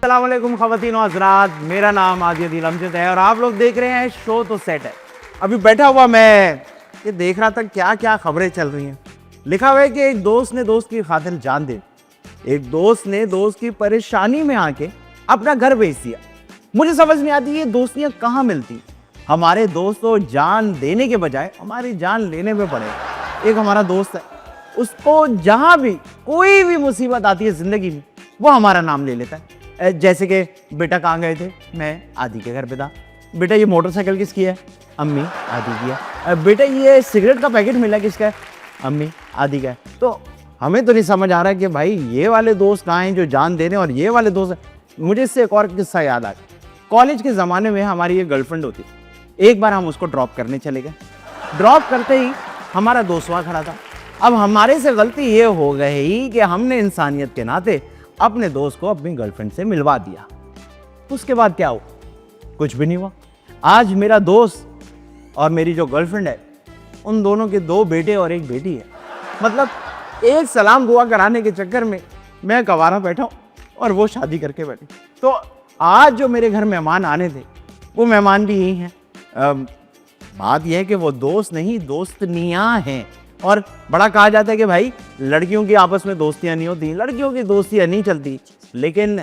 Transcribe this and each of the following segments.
अस्सलाम वालेकुम ख़वातीन और हज़रात, मेरा नाम आदिल अमजद है और आप लोग देख रहे हैं शो तो सेट है। अभी बैठा हुआ मैं ये देख रहा था क्या क्या खबरें चल रही हैं। लिखा हुआ है कि एक दोस्त ने दोस्त की खातिर जान दे, एक दोस्त ने दोस्त की परेशानी में आके अपना घर बेच दिया। मुझे समझ नहीं आती ये दोस्तियाँ कहाँ मिलती। हमारे दोस्त तो जान देने के बजाय हमारी जान लेने में पड़े। एक हमारा दोस्त है, उसको जहाँ भी कोई भी मुसीबत आती है ज़िंदगी में वो हमारा नाम ले लेता है। जैसे कि बेटा कहाँ गए थे, मैं आदि के घर पे था। बेटा ये मोटरसाइकिल किसकी है, अम्मी आदि की है। बेटा ये सिगरेट का पैकेट मिला किसका है, अम्मी आदि का है। तो हमें तो नहीं समझ आ रहा है कि भाई ये वाले दोस्त कहाँ हैं जो जान दे रहे हैं और ये वाले दोस्त। मुझे इससे एक और किस्सा याद आ गया। कॉलेज के ज़माने में हमारी एक गर्लफ्रेंड होती, एक बार हम उसको ड्रॉप करने चले गए। ड्रॉप करते ही हमारा दोस्त वहाँ खड़ा था। अब हमारे से गलती ये हो गई कि हमने इंसानियत के नाते अपने दोस्त को अपनी गर्लफ्रेंड से मिलवा दिया। उसके बाद क्या हुआ, कुछ भी नहीं हुआ। आज मेरा दोस्त और मेरी जो गर्लफ्रेंड है उन दोनों के 2 बेटे और 1 बेटी है। मतलब एक सलाम दुआ कराने के चक्कर में मैं गंवारा बैठा हूँ और वो शादी करके बैठी। तो आज जो मेरे घर मेहमान आने थे वो मेहमान भी यही हैं। बात यह है कि वो दोस्त नहीं दोस्तनियाँ हैं। और बड़ा कहा जाता है कि भाई लड़कियों की आपस में दोस्तियाँ नहीं होती, लड़कियों की दोस्तियाँ नहीं चलती। लेकिन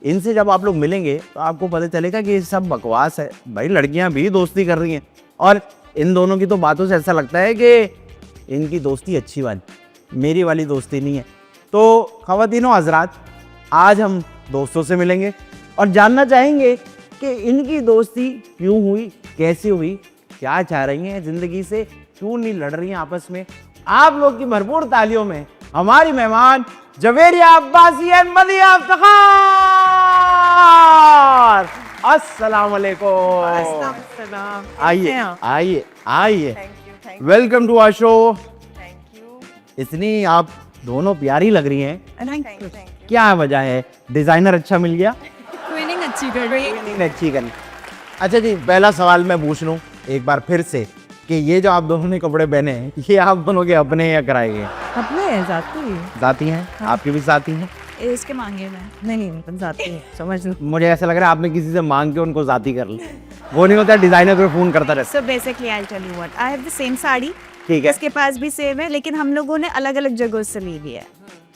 इनसे जब आप लोग मिलेंगे तो आपको पता चलेगा कि ये सब बकवास है। भाई लड़कियाँ भी दोस्ती कर रही हैं और इन दोनों की तो बातों से ऐसा लगता है कि इनकी दोस्ती अच्छी वाली, मेरी वाली दोस्ती नहीं है। तो ख़वातीनों हज़रात, आज हम दोस्तों से मिलेंगे और जानना चाहेंगे कि इनकी दोस्ती क्यों हुई, कैसे हुई, क्या चाह रही हैं ज़िंदगी से, क्यों नहीं लड़ रही हैं आपस में। आप लोग की भरपूर तालियों में हमारी मेहमान जवेरिया अब्बासी एंड मदिया इफ्तिखार। अस्सलाम वालेकुम। आइए आइए आइए, वेलकम टू आवर शो। इतनी आप दोनों प्यारी लग रही हैं, क्या वजह है? डिजाइनर अच्छा मिल गया, ट्विनिंग अच्छी कर रही है। अच्छी करनी। अच्छा जी, पहला सवाल मैं पूछ लूँ एक बार फिर से कि ये जो आप दोनों ने कपड़े पहने हैं ये आप दोनों के अपने या कराए गए? अपने हैं, जाती हैं। हाँ। आपकी भी जाती हैं? इसके मांगे में नहीं मतलब जाती है, समझ लो। मुझे ऐसा लग रहा है आपने किसी से मांग के उनको जाती कर ली। वो नहीं होता डिजाइनर को फोन करता रहता। So basically I'll tell you what, I have the same sari, ठीक है, इसके पास भी सेम है, लेकिन हम लोगों ने अलग अलग जगहों से ली हुई है,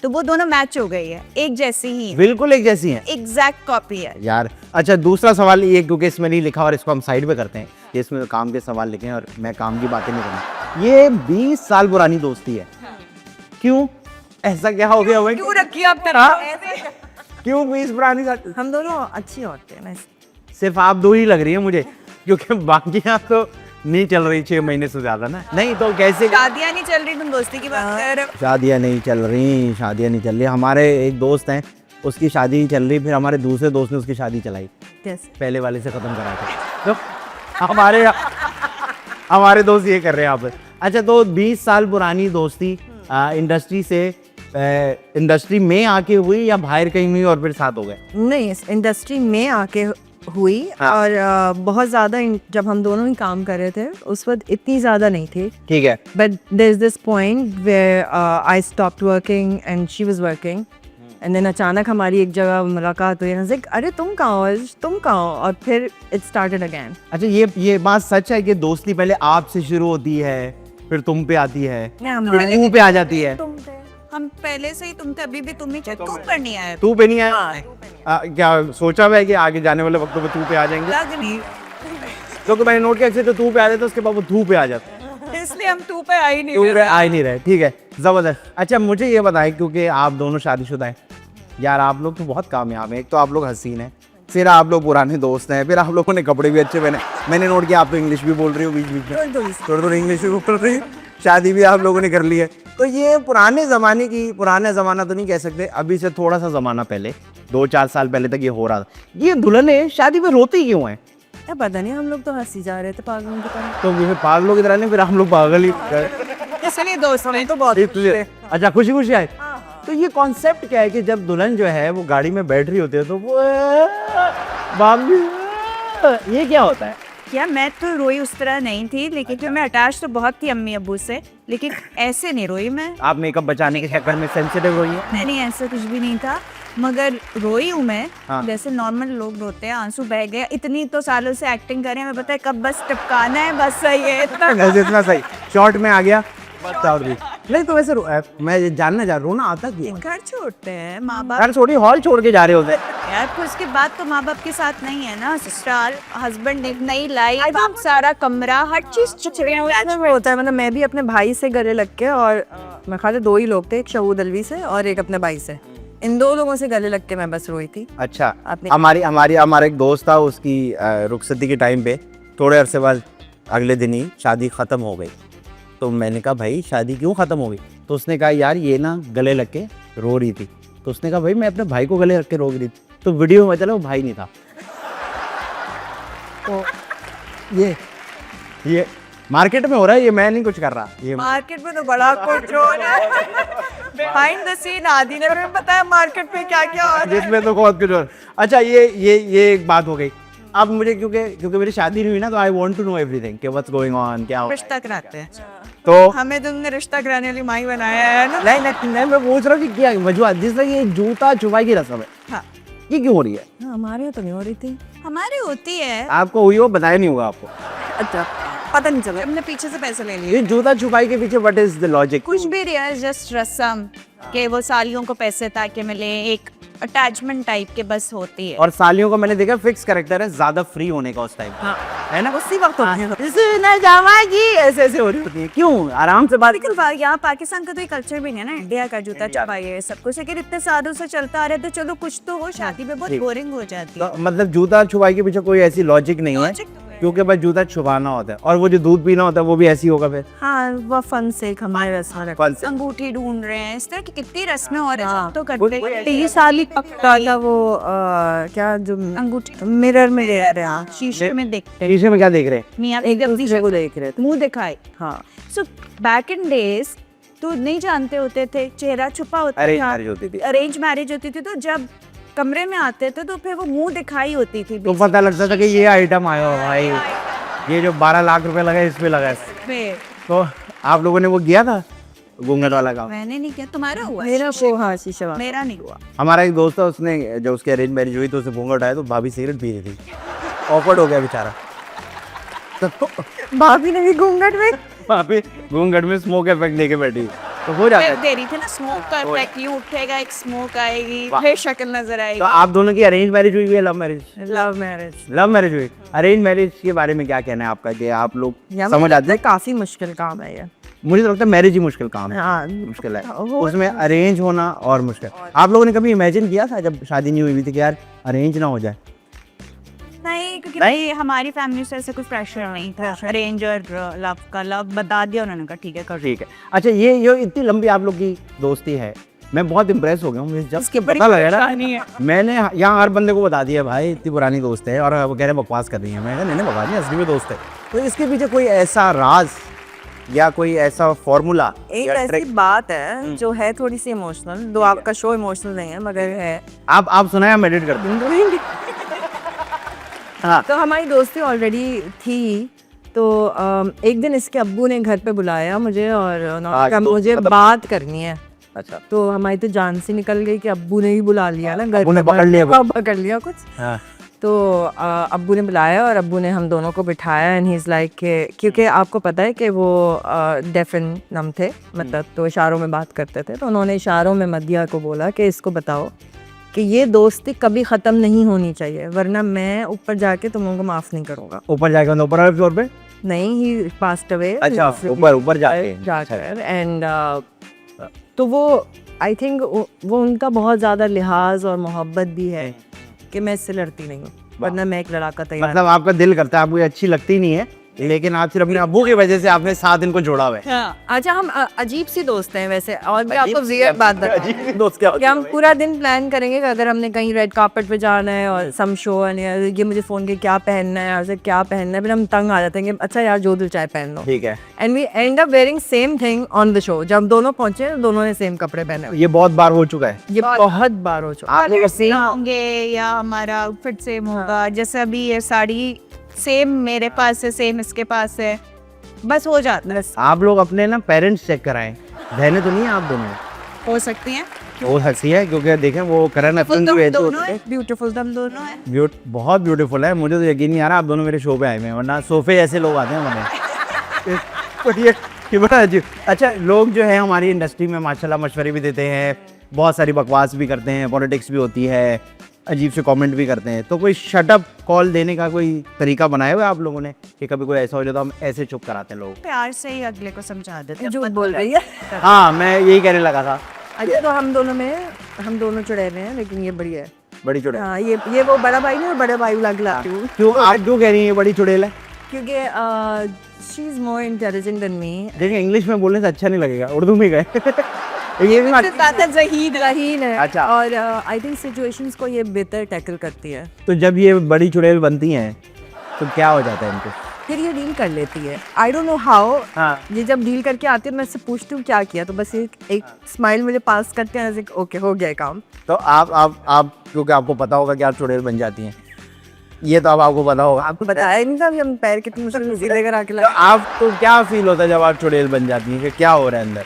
तो वो दोनों मैच हो गई है, एक जैसी ही है, बिल्कुल एक जैसी हैं एग्जैक्ट कॉपी है यार। अच्छा, दूसरा सवाल ये, क्योंकि इसमें नहीं लिखा और इसको हम साइड पे करते हैं, ये इसमें तो काम के सवाल लिखे हैं और मैं काम की बातें नहीं करना। ये 20 साल पुरानी दोस्ती है, क्यों, ऐसा क्या हो गया? क्यों रखी आप तरह? क्यों 20 पुरानी? हम दोनों अच्छी औरतें हैं, सिर्फ आप 2 ही लग रही है मुझे, क्योंकि बाकी आप तो नहीं चल रही 6 महीने से ज्यादा ना। नहीं तो कैसे शादियाँ नहीं चल रही, तुम दोस्ती की बात कर रहे हो? शादियाँ नहीं चल रही, शादियाँ नहीं चल रही। हमारे एक दोस्त हैं, उसकी शादी नहीं चल रही, फिर हमारे दूसरे दोस्त ने उसकी शादी चलाई, कैसे? पहले वाले से खत्म करा के। तो हमारे दोस्त ये कर रहे हैं आप। अच्छा, तो 20 साल पुरानी दोस्ती इंडस्ट्री से इंडस्ट्री में आके हुई या बाहर कहीं हुई और फिर साथ हो गए? नहीं, इस इंडस्ट्री में आके हुई। हाँ। और बहुत ज़्यादा जब हम दोनों ही काम कर रहे थे उस वक्त इतनी ज़्यादा नहीं थी, ठीक है। But there is this point where I stopped working and she was working and then अचानक हमारी एक जगह मुलाकात हुई, लाइक अरे तुम कहाँ हो आज, तुम कहाँ हो, और फिर इट स्टार्टेड अगेन। अच्छा, ये बात सच है कि दोस्ती पहले आपसे शुरू होती है फिर तुम पे आती है, फिर तू पे आ जाती है? तुम थे, हम पहले से ही, तुम थे, अभी भी तुम ही, तू पर नहीं आया, तू पे नहीं आया? क्या सोचा हुआ है कि आगे जाने वाले वक्तों में तू पे आ जाएंगे? लग नहीं, तो मैंने नोट किया, तो तू पे आ जाता है, उसके बाद वो तू पे आ जाता है, इसलिए हम तू पे आ ही नहीं तू पे रहे। आ ही नहीं रहे। ठीक है, जबरदस्त। अच्छा, मुझे ये बताएं, क्योंकि आप दोनों शादीशुदा हैं यार, आप लोग तो बहुत कामयाब हैं। एक तो आप लोग हसीन हैं, फिर आप लोग पुराने दोस्त हैं, फिर आप लोगों ने कपड़े भी अच्छे पहने। मैंने नोट किया आप तो इंग्लिश भी बोल रही हो बीच बीच में, थोड़ी इंग्लिश भी बोल रही हो, शादी भी आप लोगों ने कर ली है। तो ये पुराने ज़माने की, पुराना ज़माना तो नहीं कह सकते, अभी से थोड़ा सा ज़माना पहले, 2-4 साल पहले तक ये हो रहा था। ये दुल्हनें शादी में रोती क्यों हैं? पता नहीं, हम लोग तो हंसी जा रहे थे पागलों की तरह। तो फिर पागलों की तरह नहीं, फिर हम लोग पागल ही। इसलिए दोस्तों ने तो बहुत अच्छा, खुशी खुशी आए। तो ये कॉन्सेप्ट क्या है कि जब दुल्हन जो है वो गाड़ी में बैठ रही होती है तो वो ये क्या होता है? क्या मैं तो रोई उस तरह नहीं थी, लेकिन जो मैं अटैच तो बहुत थी अम्मी अब्बू से, लेकिन ऐसे नहीं रोई मैं। आप मेकअप बचाने के चक्कर में सेंसिटिव हुई है? नहीं, ऐसा कुछ भी नहीं था। मगर रोई हूँ मैं, हाँ। जैसे नॉर्मल लोग रोते हैं, आंसू बह गए। इतनी तो सालों से एक्टिंग कर रहे हैं, हमें पता है कब बस टपकाना है, बस सही है इतना। वैसे इतना सही शॉर्ट में आ गया बस और भी नहीं। तो वैसे मैं ये जानना चाह रोना आता क्यों? घर छोड़ते हैं माँ बाप घर छोड़ी हॉल छोड़ के जा रहे होते यार, फिर उसके बाद तो माँ बाप के साथ नहीं है ना। ससुराल, हस्बैंड, नई लाइफ, सारा कमरा, हर चीज में होता है। मतलब मैं भी अपने भाई से गले लग के, और मैं खाली 2 ही लोग थे, एक शहूद अलवी से और एक अपने भाई से, इन 2 लोगों से गले लग के मैं बस रोई थी। अच्छा आपने- हमारा एक दोस्त था, उसकी रुखसती के टाइम पे थोड़े अरसे बाद अगले दिन ही शादी ख़त्म हो गई। तो मैंने कहा भाई शादी क्यों ख़त्म हो गई? तो उसने कहा यार ये ना गले लग के रो रही थी। तो उसने कहा भाई मैं अपने भाई को गले रख के रो रही थी। तो वीडियो में चला वो भाई नहीं था। तो ये मार्केट में हो रहा है, ये मैं नहीं कुछ कर रहा। ये मार्केट में तो बड़ा कुछ हो रहा है। बिहाइंड द सीन आदि ने हमें पता है मार्केट में क्या क्या हो रहा है। जिसमें तो बहुत कुछ हो रहा है। अच्छा ये एक बात हो गई। अब मुझे क्योंकि मेरी शादी नहीं हुई ना, तो I want to know everything कि व्हाट्स गोइंग ऑन, क्या हो। रिश्ता कराते हैं, तो हमें तुमने रिश्ता कराने वाली माई बनाया है ना। नहीं मैं पूछ रहा हूँ कि क्या वजूहत, जिस तरह ये जूता छुपाई की रस्म है, हाँ, ये क्यों हो रही है? हमारे यहाँ तो नहीं हो रही थी। हमारी होती है। आपको हुई हो, बताया नहीं होगा आपको। अच्छा, पता नहीं चला। हमने पीछे से पैसे ले लिए। ये जूता छुपाई के पीछे व्हाट इज द लॉजिक? कुछ भी रिया, जस्ट रस्म के वो सालियों को पैसे ताकि मिले, एक अटैचमेंट टाइप के बस होती है। और सालियों को मैंने देखा फिक्स कैरेक्टर है, ज्यादा फ्री होने का उस टाइम, हाँ, है ना? उसी वक्त होती है। ऐसे हो रही होती है। क्यों? आराम से बात। लेकिन यहाँ पाकिस्तान का तो ये कल्चर भी नहीं है ना, इंडिया का जूता छुपाई है सब कुछ। लेकिन इतने सालों से चलता आ रहा है तो चलो कुछ तो हो, शादी में बहुत ठीक। बोरिंग हो जाती है। तो मतलब जूता छुपाई के पीछे कोई ऐसी लॉजिक नहीं है, Logic तो है। क्योंकि बस जूता छुपाना होता है। और वो जो दूध पीना होता है वो भी ऐसी होगा फिर। हाँ, वो फन से हमारे रस्म कौन से? अंगूठी ढूंढ रहे हैं, इस तरह की कितनी रस्में और हाँ। तो करते कोई हैं। 30 साल ही पक्का था वो। क्या जो अंगूठी मिरर में ले रहे हैं, शीशे में देखते हैं, शीशे में क्या देख रहे हैं? मियाँ एक दूसरे को देख रहे थे। मुंह दिखाए। हाँ, सो बैक इन डेज तो नहीं जानते होते थे, चेहरा छुपा होता अरेंज था। मैरिज होती थी। अरेंज मैरिज होती थी, तो जब कमरे में आते थे तो फिर वो मुंह दिखाई होती थी। तो पता लगता था कि ये आइटम आया हो भाई, ये जो 12 लाख रुपए लगा इस पे लगा है। फिर तो आप लोगों ने वो किया था घूंघट वाला काम? मैंने नहीं किया, तुम्हारा हुआ? मेरा वो हाँ शीशा वाला। मेरा नहीं हुआ। हमारा एक दोस्त था, उसने जब उसकी अरेंज मैरिज हुई तो उसे घूंघट आया तो भाभी सिगरेट पी रही थी, ऑकवर्ड हो गया बेचारा। तो भाभी ने भी घूंघट में भाभी घूंघट में स्मोक इफेक्ट लेके बैठी, तो हो जाता फिर है। दे रही थी ना स्मोक का इफेक्ट, यूं उठेगा, एक स्मोक आएगी, फिर शक्ल नजर आएगी। तो आप दोनों की अरेंज मैरिज हुई है love marriage? Love marriage. Love marriage हुई। अरेंज मैरिज के बारे में क्या कहना है आपका, कि आप लोग समझ आते हैं? काफी मुश्किल काम है ये। मुझे तो लगता है मैरिज ही मुश्किल काम है। हाँ, मुश्किल है वो- उसमें अरेंज होना और मुश्किल। आप लोगों ने कभी इमेजिन किया था जब शादी नहीं हुई थी कि यार अरेंज ना हो जाए? नहीं, क्योंकि हमारी फैमिली से ऐसे कोई प्रेशर नहीं था अरेंज और लव का। लव बता दिया उन्होंने, कहा ठीक है कर। ठीक है। अच्छा ये इतनी लंबी आप लोग की दोस्ती है, मैं बहुत इंप्रेस हो गया हूँ मुझे जब इसके बड़ी पता लगा ना। परेशानी है। मैंने यहाँ हर बंदे को बता दिया भाई इतनी पुरानी दोस्त है, और वो कह रहे हैं बकवास कर रही है। मैं कहा नहीं बकवास नहीं, असली में दोस्त है। तो इसके पीछे कोई ऐसा राज या कोई ऐसा फॉर्मूला एक या ऐसी ट्रिक? बात है जो है थोड़ी सी इमोशनल, दो आपका शो इमोशनल नहीं है मगर है। आप सुनाए, हम एडिट कर देंगे। हाँ तो हमारी दोस्ती ऑलरेडी थी। तो एक दिन इसके अब्बू ने घर पे बुलाया मुझे, और उन्होंने कहा तो मुझे मतलब- बात करनी है। अच्छा। तो हमारी तो जान से निकल गई कि अब्बू ने ही बुला लिया ना, घर अब्बू ने पे पकड़ लिया। पकड़ लिया कुछ। हाँ तो अब्बू ने बुलाया और अब्बू ने हम दोनों को बिठाया, एंड ही इज़ लाइक क्योंकि आपको पता है कि वो डेफ एंड नम थे, मतलब तो इशारों में बात करते थे। तो उन्होंने इशारों में मदिया को बोला कि इसको बताओ कि ये दोस्ती कभी ख़त्म नहीं होनी चाहिए, वरना मैं ऊपर जाके तुम लोगों को माफ़ नहीं करूँगा। ऊपर जाके मतलब ऊपर वाले फ्लोर पे? नहीं, ही पास्ट अवे। अच्छा ऊपर जाके जाकर एंड तो वो आई थिंक वो उनका बहुत ज़्यादा लिहाज और मोहब्बत भी है कि मैं इससे लड़ती नहीं हूँ, वरना मैं एक लड़ाका तैयार। मतलब आपका दिल करता है, आपको ये अच्छी लगती नहीं है, लेकिन आप सिर्फ अपने अब्बू की वजह से आपने 7 दिन को जोड़ा हुआ है। अच्छा, हम अजीब सी दोस्त हैं वैसे। और मैं आपको वियर्ड बात बताऊं अजीब सी दोस्त क्या कि हम पूरा दिन प्लान करेंगे कि अगर हमने कहीं रेड कार्पेट पे जाना है और सम शो, ये मुझे फ़ोन के क्या पहनना है, और क्या पहनना है, फिर हम तंग आ जाते हैं कि अच्छा यार जो दिल चाहे पहन लो। ठीक है। And we end up wearing same thing on the show. जब दोनों पहुंचे दोनों ने सेम कपड़े पहने हुए। ये बहुत बार हो चुका है। ये बहुत बार हो चुका। आप लोग सेम होंगे या हमारा आउटफिट सेम होगा, जैसे अभी ये साड़ी सेम मेरे पास है, सेम इसके पास है, बस हो जाता है। आप लोग अपने ना पेरेंट्स चेक कराएं, बहनें तो नहीं है आप दोनों? हो सकती हैं। वो हंसी है क्योंकि देखें वो करण अफसन जो है दोनों है, ब्यूटीफुल तुम दोनों है। बहुत ब्यूटीफुल है। मुझे तो यकीन नहीं आ रहा आप दोनों मेरे शो पे आए हुए हैं, वरना सोफे ऐसे लोग आते हैं हमारे। but ये बड़ा अजीब। अच्छा, लोग जो है हमारी इंडस्ट्री में माशाल्लाह मशवरे भी देते हैं, बहुत सारी बकवास भी करते हैं, पॉलिटिक्स भी होती है, अजीब से कमेंट भी करते हैं। तो कोई शटअप कॉल देने का कोई तरीका बनाया हुआ है आप लोगों ने कि कभी कोई ऐसा हो जाए तो हम ऐसे चुप कराते हैं लोग? प्यार से ही अगले को समझा देते हैं। झूठ बोल रही है। हाँ, मैं यही कहने लगा था। अच्छा, तो हम दोनों चुड़ैले हैं, लेकिन ये बढ़िया है। बड़ी चुड़ैल? हाँ, ये वो बड़ा भाई नहीं, और बड़ा भाई लगलाती हूँ। क्यों आप क्यों कह रही हैं ये बड़ी चुड़ैल है? क्योंकि she is more intelligent than me. देखिए, इंग्लिश में बोलने से अच्छा नहीं लगेगा, उर्दू में गए। ये भी रहीन है। अच्छा। और आई थिंक सिचुएशंस को ये बेहतर टैकल करती है। तो जब ये बड़ी चुड़ैल बनती हैं तो क्या हो जाता है इनको? फिर ये डील कर लेती है। I don't know how. हाँ। ये जब डील करके आती है, मैं इससे पूछती हूँ क्या किया, तो बस एक स्माइल मुझे पास करते हैं, ओके हो गया काम। तो आप क्योंकि आपको पता होगा कि आप चुड़ैल बन जाती हैं, ये तो अब आपको पता होगा। आपको बताया नहीं था कि हम पैर कितनी मुश्किल से लेकर आके तो आपको क्या फील होता है जब आप चुड़ैल बन जाती हैं कि क्या हो रहा है अंदर?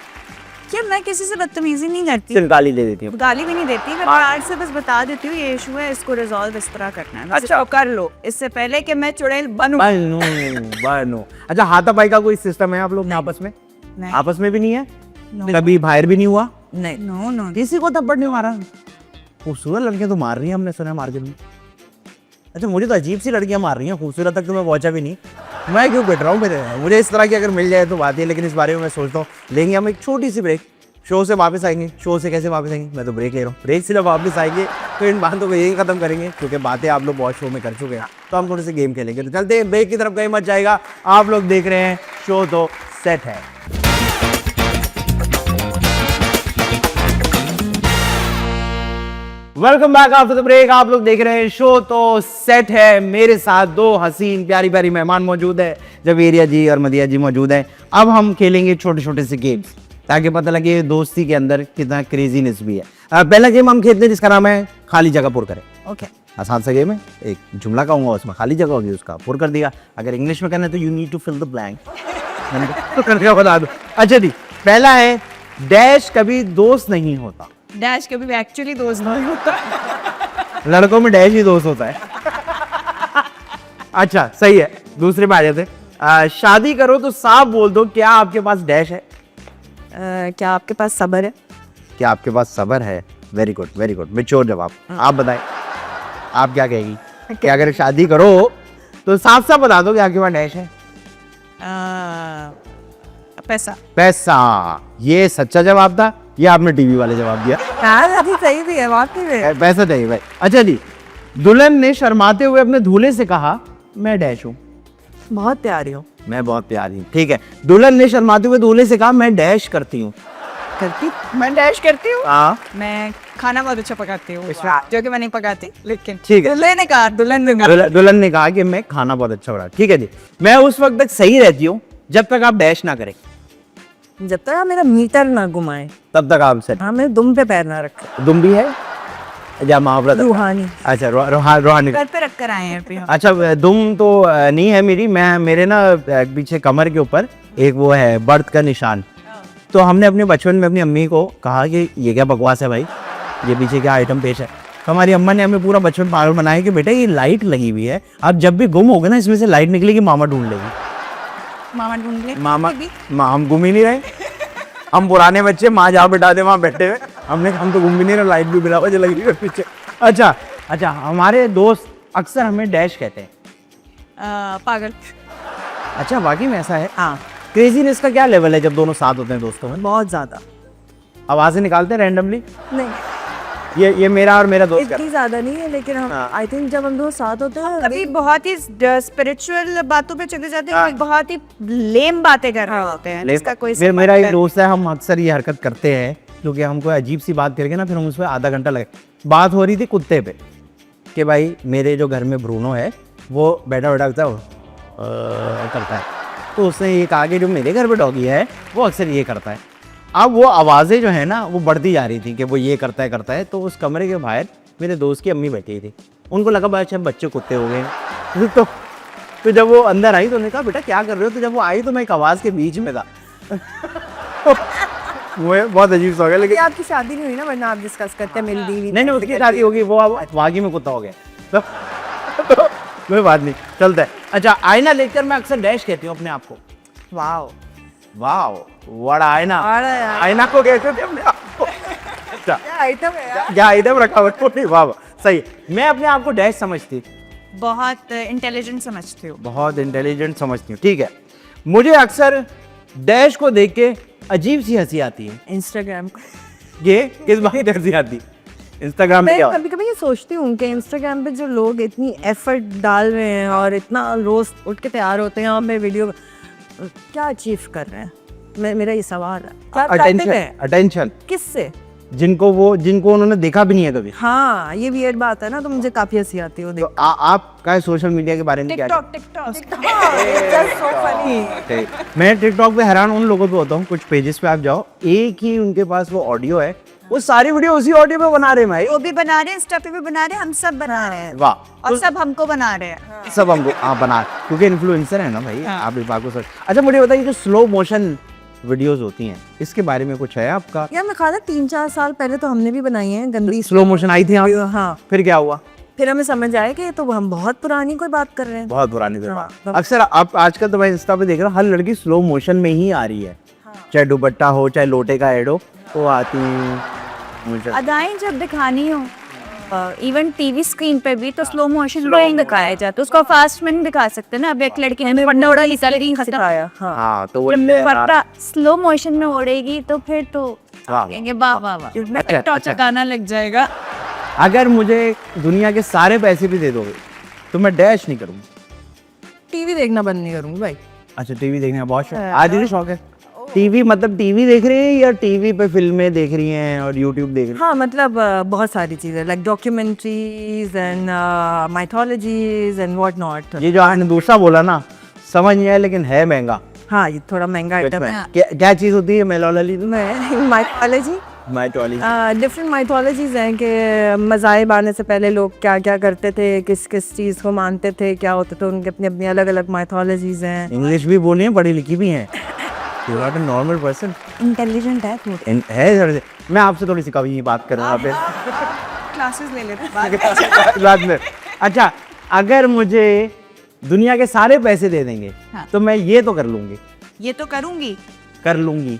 क्या मैं किसी से बदतमीजी नहीं करती, सिर्फ गाली दे देती हूँ? गाली भी नहीं देती, मैं प्यार से बस बता देती हूँ ये इशू है, इसको रिजॉल्व इस तरह करना है। अच्छा, कर लो इससे पहले कि मैं चुड़ैल बनूं। बनू। अच्छा, हाथापाई का कोई सिस्टम है आप लोग में आपस में? नहीं। आपस में भी नहीं है? कभी बाहर भी नहीं हुआ? नहीं। नो किसी को थप्पड़ नहीं मारा? खूबसूरत लड़कियां तो मार रही हैं, हमने सुना मार्केट में। अच्छा, मुझे तो अजीब सी लड़कियां मार रही हैं, खूबसूरत तक तो मैं पहुंचा भी नहीं। मैं क्यों बैठ रहा हूँ? मुझे इस तरह की अगर मिल जाए तो बात है, लेकिन इस बारे में मैं सोचता हूँ। लेंगे हम एक छोटी सी ब्रेक, शो से वापस आएंगे। शो से कैसे वापस आएंगे? मैं तो ब्रेक ले रहा हूँ। ब्रेक से जब वापस आएंगे तो इन बातों को यही खत्म करेंगे, क्योंकि बातें आप लोग बहुत शो में कर चुके हैं। तो हम थोड़े से गेम खेलेंगे। तो चलते हैं ब्रेक की तरफ, कहीं मत जाएगा। आप लोग देख रहे हैं शो तो सेट है। Welcome back after the break. आप लोग देख रहे हैं शो तो सेट है। मेरे साथ दो हसीन प्यारी प्यारी मेहमान मौजूद है, जवेरिया जी और मदिया जी मौजूद हैं। अब हम खेलेंगे छोटे छोटे से गेम्स, ताकि पता लगे दोस्ती के अंदर कितना क्रेजीनेस भी है। पहला गेम हम खेलते हैं जिसका नाम है खाली जगह पुर करें। ओके, आसान सा गेम है। एक जुमला कहूंगा, उसमें खाली जगह होगी, उसका पुर कर दिया। अगर इंग्लिश में करना है तो you need to fill the blank. तो करके बता दो। अच्छा जी, पहला है डैश कभी दोस्त नहीं होता। डैश कभी भी एक्चुअली दोस्त नहीं होता। लड़कों में डैश ही दोस्त होता है। अच्छा, सही है। दूसरे में आ जाते हैं। शादी करो तो साफ बोल दो, क्या आपके पास डैश है? क्या आपके पास सब्र है? क्या आपके पास सब्र है? Very good, very good, mature जवाब। आप बताएं, आप क्या कहेगी कि अगर शादी करो तो साफ साफ बता दो कि आपके पास डैश है? पैसा। पैसा, ये सच्चा जवाब था। ये आपने टीवी वाले जवाब दिया। अभी सही भी है, वाकई में पैसा चाहिए भाई। अच्छा जी, दुल्हन ने शर्माते हुए अपने दूल्हे से कहा, मैं डैश हूँ। बहुत प्यारी हो। मैं बहुत प्यारी हूँ, ठीक है। दुल्हन ने शर्माते हुए दूल्हे से कहा, मैं डैश करती हूँ। मैं डैश करती हूँ। हाँ, मैं खाना बहुत अच्छा पकाती हूँ, जो कि मैं नहीं पकाती, लेकिन ठीक है। दुल्हन ने कहा दुल्हन ने कहा कि मैं खाना बहुत अच्छा बना। ठीक है जी, मैं उस वक्त तक सही रहती हूँ जब तक आप डैश ना करें। जब तक आप मेरा मीटर ना घुमाए तब तक आप सेट। हाँ, मेरे दुम पे पैर ना रखे। दुम भी है या महावरत? रूहानी। अच्छा, रूहानी। घर पे रख कर आए हैं अभी हम। अच्छा, दुम तो नहीं है मेरी। मेरे ना पीछे कमर के ऊपर एक वो है बर्थ का निशान। तो हमने अपने बचपन में अपनी अम्मी को कहा कि ये क्या बकवास है भाई, ये पीछे क्या आइटम पेश है। तो हमारी अम्मा ने हमें पूरा बचपन पागल बनाया कि बेटा ये लाइट लगी हुई है, आप जब भी गुम होगे ना इसमें से लाइट निकलेगी, मामा ढूंढ लेगी। मामा ढूंढ ले। मामा हम गुम ही नहीं रहे। हम पुराने बच्चे, माँ जहाँ बिठा दे वहाँ बैठे हुए। हम तो गुम भी नहीं रहे, लाइट भी बिना वजह लग रही है पीछे। अच्छा, हमारे दोस्त अक्सर हमें डैश कहते हैं। पागल। अच्छा, वाकई में ऐसा है? हाँ, क्रेजीनेस का क्या लेवल है जब दोनों साथ होते हैं दोस्तों में? बहुत ज्यादा। आवाजें निकालते हैं रैंडमली? नहीं, ये मेरा और मेरा दोस्त इतनी ज्यादा नहीं है, लेकिन हम आई थिंक जब हम दोस्त साथ होते हैं कभी बहुत ही स्पिरिचुअल बातों पे चले जाते हैं, बहुत ही लेम बातें कर रहे होते हैं, जिसका कोई मेरा एक दोस्त है, हम अक्सर ये हरकत करते हैं क्योंकि हमको अजीब सी बात करके ना फिर हम उसमें आधा घंटा लगे। बात हो रही थी कुत्ते पे कि भाई मेरे जो घर में ब्रूनो है वो बैठा करता है। तो उसने ये कहा कि जो मेरे घर पे डॉगी है वो अक्सर ये करता है। अब वो आवाज़ें जो है ना वो बढ़ती जा रही थी कि वो ये करता है। तो उस कमरे के बाहर मेरे दोस्त की अम्मी बैठी थी। उनको लगा अच्छा बच्चे कुत्ते हो गए। तो जब वो अंदर आई तो उन्होंने कहा बेटा क्या कर रहे हो? तो जब वो आई तो मैं एक आवाज़ के बीच में था। मुझे बहुत अजीब सा हो गया लेकिन ये आपकी शादी नहीं हुई ना, वरना आप डिस्कस करते मिल दी नहीं उसकी शादी होगी, वो अब वागी में कुत्ता हो गया तो कोई बात नहीं, चलता है। अच्छा, आईना लेकर मैं अक्सर डैश कहती हूँ अपने आप को। वाओ वाह, बड़ा आईना। बड़ा यार। आईना को कहते थे अपने आप को। अच्छा, क्या आइटम है यार। क्या आइटम रखा हुआ है? वाह वाह, सही। मैं अपने आप को डैश समझती, बहुत इंटेलिजेंट समझती हूँ। बहुत इंटेलिजेंट समझती हूँ, ठीक है। मुझे अक्सर डैश को देख के अजीब सी हंसी आती है। इंस्टाग्राम ये किस बात की हंसी आती? इंस्टाग्राम पे मैं क्या कभी कभी ये सोचती हूँ कि इंस्टाग्राम पे जो लोग इतनी एफर्ट डाल रहे हैं और इतना रोज उठ के तैयार होते हैं और मैं वीडियो क्या अचीव कर रहे हैं, मेरा ये सवाल है। क्या करते अटेंशन, हैं? अटेंशन किससे? जिनको उन्होंने देखा भी नहीं है कभी। हाँ, ये वियर्ड बात है ना, तो मुझे काफी हंसी आती है वो देख। तो आप का सोशल मीडिया के बारे में क्या टिकटॉक सो फनी। कहते? मैं टिकटॉक पे हैरान उन लोगों पे होता हूँ, कुछ पेजेस पे आप जाओ, एक ही उनके पास वो ऑडियो है, वो सारी वीडियो उसी ऑडियो पे बना रहे हैं भाई। वो भी बना रहे हैं, इंस्टा पे भी बना रहे हैं, हम सब बना रहे हैं वाह, और सब हमको बना रहे हैं। सब हमको बना, क्योंकि इन्फ्लुएंसर है ना भाई। आप इस बात को सोच। अच्छा, मुझे बताइए जो स्लो मोशन वीडियोस होती हैं, इसके बारे में कुछ है आपका? यार मैं ख्याल है 3-4 साल पहले तो हमने भी बनाई है गंदी स्लो मोशन आई थी आप? हाँ, फिर क्या हुआ? फिर हमें समझ आया कि ये तो हम बहुत पुरानी कोई बात कर रहे हैं। बहुत पुरानी फिर। हाँ। अक्सर आप आजकल तो मैं इंस्टा पे देख रहा हूँ, हर लड़की स्लो मोशन में ही आ रही है। चाहे दुपट्टा हो, चाहे लोटे का ऐड हो, वो आती मुझे। अदाएं जब दिखानी हो, इवन टीवी स्क्रीन पे भी तो स्लो मोशन में ही दिखाया जाता है, उसको फास्ट में नहीं दिखा सकते ना। अब एक लड़की हमें पढ़ना उड़ा सिखाया। हाँ, हाँ, तो वो पट्टा स्लो मोशन में उड़ेगी तो फिर तो वाह। कहेंगे वाह वाह वाह, टिकटॉक अच्छा। गाना लग जाएगा। अगर मुझे दुनिया के सारे पैसे भी दे दोगे तो मैं डैश नहीं करूँगा। टीवी देखना बंद नहीं करूंगी भाई। अच्छा, टीवी देखने का बहुत शौक, आज भी शौक है। टीवी मतलब टीवी देख रही है या टीवी पे फिल्में देख रही हैं और यूट्यूब देख रही हाँ, मतलब बहुत सारी चीजें like documentaries and mythologies and what not. हैं? ये जो आपने दूसरा बोला ना, समझ नहीं आया, लेकिन है महंगा। हाँ, ये थोड़ा महंगा आइटम है। क्या चीज़ होती है मेलोलॉजी? Mythology, mythology. डिफरेंट माइथोलॉजीज हैं कि मज़ाहिब आने से पहले लोग क्या क्या करते थे, किस किस चीज़ को मानते थे, क्या होते थे, उनके अपनी अपनी अलग अलग माइथोलॉजीज हैं। इंग्लिश भी बोली है, पढ़ी लिखी भी हैं। You are a normal person. Intelligent है तू। है सर, मैं आपसे थोड़ी सी कभी बात कर रहा हूँ क्लासेस ले लेते बाद में। अच्छा, अगर मुझे दुनिया के सारे पैसे दे देंगे तो मैं ये तो कर लूंगी, ये तो करूंगी कर लूंगी।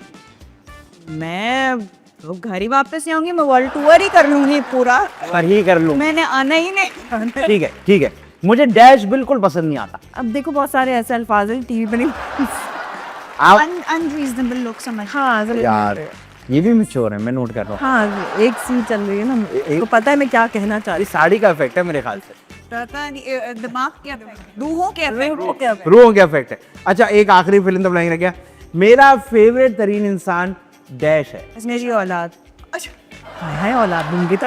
मैं, वो घर ही वापस आऊंगी, मैं वर्ल्ड टूर ही कर लूंगी पूरा, पर ही कर लूंगी। मैंने आना ही नहीं। ठीक है, ठीक है। मुझे डैश बिल्कुल पसंद नहीं आता। अब देखो बहुत सारे ऐसे अल्फाज हैं टीवी पर नहीं। आप अनरीजनेबल लोग समझ। हाँ यार, ये भी मैच्योर है, मैं नोट कर रहा हूँ। हाँ, एक सीन चल रही है ना, तो पता है मैं क्या कहना चाह रही ये साड़ी का इफेक्ट है मेरे ख्याल से। पता नहीं दिमाग क्या, रूहों क्या हूँ। रूहों का इफेक्ट है। अच्छा, एक आखिरी फिल्म तो बनाएंगे क्या? मेरा फेवरेट तरीन इंसान डैश है। मेरी औलाद। हाय औलाद दूंगी तो।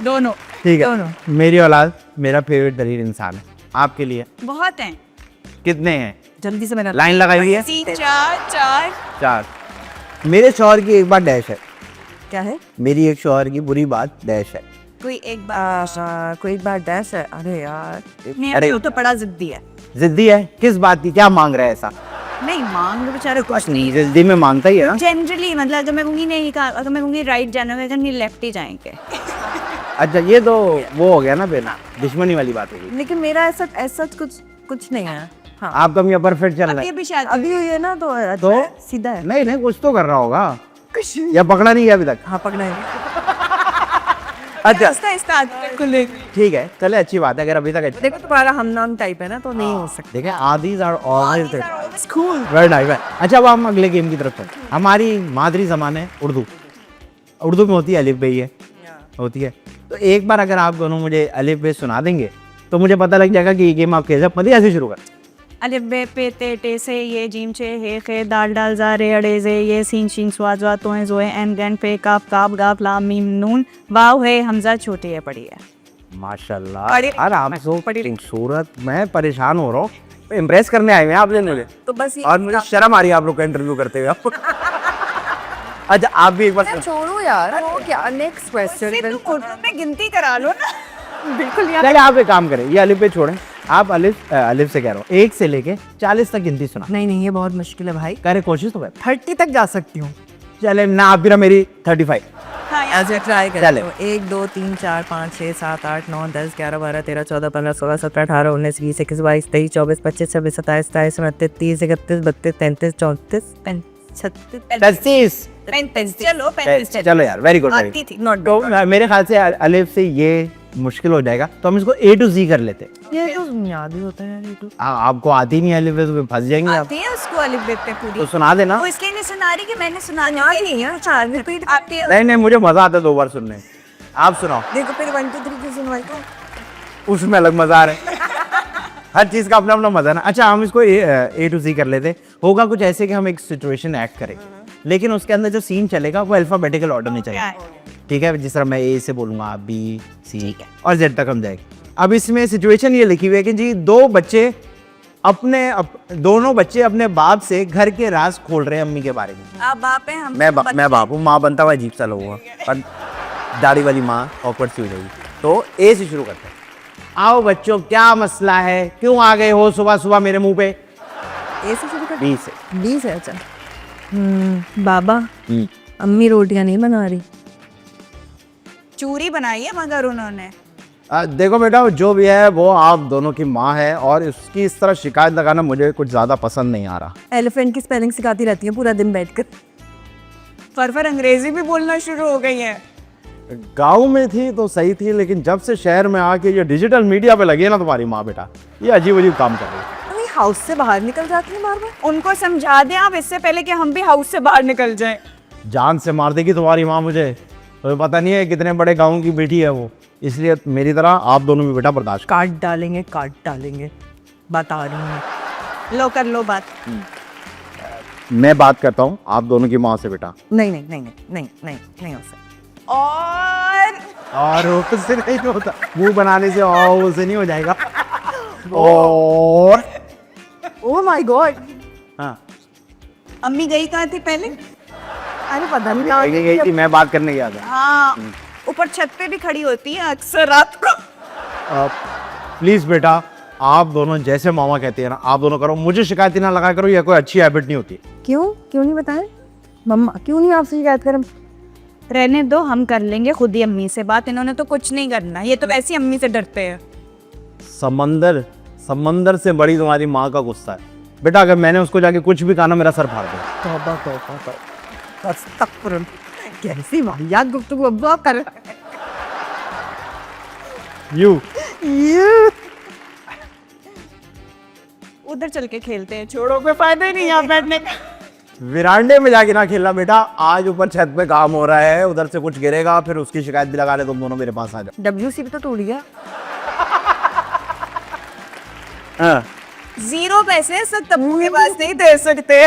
दोनों ठीक है, दोनों। मेरी औलाद मेरा फेवरेट तरीन इंसान है। आपके लिए बहुत हैं, कितने हैं? जल्दी से मेरा लाइन लगाई हुई है? 3 4 4। 4। मेरे शौहर की एक बात डैश है। क्या है? मेरी एक शौहर की बुरी बात डैश है। कोई एक बार कोई एक बार डैश है। अरे यार, अरे, वो तो बड़ा जिद्दी है। जिद्दी है? किस बात की? क्या मांग रहा है ऐसा? नहीं मांग बेचारे कुछ नहीं, जिद्दी में मांगता ही है ना। जनरली मतलब अगर मैं कहूँगी नहीं, अगर मैं कहूँगी राइट जाना है, नहीं लेफ्ट ही जाएंगे। अच्छा, ये तो वो हो गया ना, फिर दुश्मनी वाली बात होगी। लेकिन मेरा ऐसा कुछ नहीं है। हाँ, आप तो यहाँ परफेक्ट चल रहे ये हैं। भी शायद अभी हुई है ना, तो तो सीधा है। नहीं नहीं, कुछ तो कर रहा होगा, या पकड़ा नहीं गया अभी तक? हाँ, पकड़ा है। अच्छा, ठीक है, चले, अच्छी बात है। अगर अभी तक देखो तुम्हारा हम नाम टाइप है ना, तो नहीं हो सकता। देखें, आदीज आर ऑलवेज वेरी नाइस। अच्छा, अब हम अगले गेम की तरफ चलते हैं। हमारी मादरी ज़बान है उर्दू। उर्दू में होती है अलिफ बे, होती है। तो एक बार अगर आप दोनों मुझे अलिफ बे सुना देंगे तो मुझे पता लग जाएगा कि ये गेम आप कैसे। पति ऐसे शुरू कर। अलिफ बे पे ते टे से ये जीम चे हे खे दाल डाल जा रे अड़े जे ये सीन शीन स्वा ज्वा तोए जोए एन गैन पे काफ काफ गाफ लाम मीम नून वाव है हमजा छोटी है पड़ी है। माशाल्लाह यार, आप सो खूबसूरत। मैं परेशान हो रहा हूँ, इम्प्रेस करने आए हुए हैं आप मुझे। तो बस और मुझे शर्म आ रही है आप लोग का इंटरव्यू करते हुए आपको। अच्छा, आप भी एक बार छोड़ो यार, वो क्या नेक्स्ट क्वेश्चन। में गिनती करा लो ना। बिल्कुल चलिए, आप एक काम करें, ये अलिफ बे छोड़ें, आप अलिफ अलिफ से कह रहा हूँ 1 से लेके 40 तक गिनती सुना। नहीं ये बहुत मुश्किल है भाई। करे कोशिश तो कर। 30 तक जा सकती हूँ। चले ना, आप भी ना मेरी 35। ऐसे ट्राई कर। चले। 1 2 3 4 5 6 7 8 9 10 11 12 13 14 15 16 17 18 19 20 21 22 23 24 25 26 27 28 29 30 31 32 33 34 36 35। चलो 35 चलो यार, वेरी गुड। आती थी नॉट तो मेरे ख्याल से अलिफ से ये मुश्किल हो जाएगा, तो हम इसको A to Z कर लेते हैं। ये तो याद ही होता है यार ये तो। आपको आती नहीं अलिफ तो फंस जाएंगे आप। आती है उसको अलिफ बेटे पूरी। तो सुना देना। वो इसलिए नहीं सुना रही कि मैंने सुना नहीं यार 4 रिपीट आपके नहीं, मुझे मजा आता है 2 बार सुनने। आप सुनाओ। देखो फिर 1 2 3 की सुनवाई को। उसमें अलग मजा आ रहा है। हर चीज का अपना अपना मजा है ना। अच्छा, हम इसको A to Z कर लेते। होगा कुछ ऐसे कि हम एक सिचुएशन एक्ट करें, लेकिन उसके अंदर जो सीन चलेगा वो अल्फाबेटिकल ऑर्डर नहीं चाहिए। ठीक है, जिस तरह मैं A से बोलूंगा, आप B C और Z तक हम जाएंगे। अब इसमें सिचुएशन ये लिखी हुई है कि जी दोनों बच्चे अपने बाप से घर के राज खोल रहे हैं अम्मी के बारे में। आप बाप हैं, हम मैं बाप हूँ, माँ बनता हुआ अजीब सा लगूंगा, पर दाढ़ी वाली माँ ऑकवर्ड सी हो जाएगी। तो A से शुरू करते हैं। आओ बच्चों, क्या मसला है, क्यों आ गए हो सुबह सुबह मेरे मुंह पे? ए से शुरू कर। B से। B से अच्छा। बाबा अम्मी रोटियां नहीं बना रही। चूरी बनाई है मगर उन्होंने। देखो बेटा, जो भी है वो आप दोनों की माँ है, और उसकी इस तरह शिकायत लगाना मुझे कुछ ज़्यादा पसंद नहीं आ रहा। एलिफेंट की स्पेलिंग सिखाती रहती है पूरा दिन बैठकर। फर अंग्रेजी भी बोलना शुरू हो गई है। गांव में थी तो सही थी, लेकिन जब से शहर में आके ये डिजिटल मीडिया पे लगी है ना तुम्हारी माँ, बेटा ये अजीब अजीब काम कर रही है। अम्मी हाउस से बाहर निकल जाती है बार बार। उनको समझा दें आप इससे पहले कि हम भी हाउस से बाहर निकल जाएं। जान से मार देगी तुम्हारी माँ मुझे, तो पता नहीं है कितने बड़े गाँव की बेटी है वो। इसलिए मेरी तरह आप दोनों भी बेटा बर्दाश्त काट डालेंगे बता रही हूँ। लो कर लो बात। मैं बात करता हूँ आप दोनों की माँ से बेटा। नहीं हो सकता। और उससे नहीं होता, मुंह बनाने से और उससे नहीं हो जाएगा। और ओह माय गॉड। हाँ, अम्मी गई कहाँ थी पहले? अरे पता नहीं कहाँ गई थी, मैं बात करने गया था। हाँ, ऊपर छत पे भी खड़ी होती है अक्सर रात को। प्लीज बेटा, आप दोनों जैसे मामा कहते हैं ना, आप दोनों करो, मुझे शिकायत ना लगा करो, यह कोई अच्छी हैबिट नहीं होती। क्यों नहीं बताएं मम्मा, क्यों नहीं आपसे शिकायत करें? रहने दो, हम कर लेंगे खुद ही अम्मी से बात। इन्होंने तो कुछ नहीं करना, ये तो वैसे ही अम्मी से डरते हैं। समंदर से बड़ी तुम्हारी माँ का गुस्सा है बेटा। अगर मैंने उसको जाके कुछ भी कहा ना, मेरा सर फाड़ दो। तौबा अस्तगफुरुल्लाह, कैसी वाहियात गुफ्तगू अब्बू आप कर। यू उधर चल के खेलते हैं, छोड़ो, कोई फायदा ही नहीं यहाँ बैठने का। विरांडे में जाके ना खेलना बेटा, आज ऊपर छत पे काम हो रहा है, उधर से कुछ गिरेगा, फिर उसकी शिकायत भी लगा ले, तुम दोनों मेरे पास आ जाओ। WC भी तो टूट गया। 0 पैसे सब तब्बू के पास नहीं दे सकते।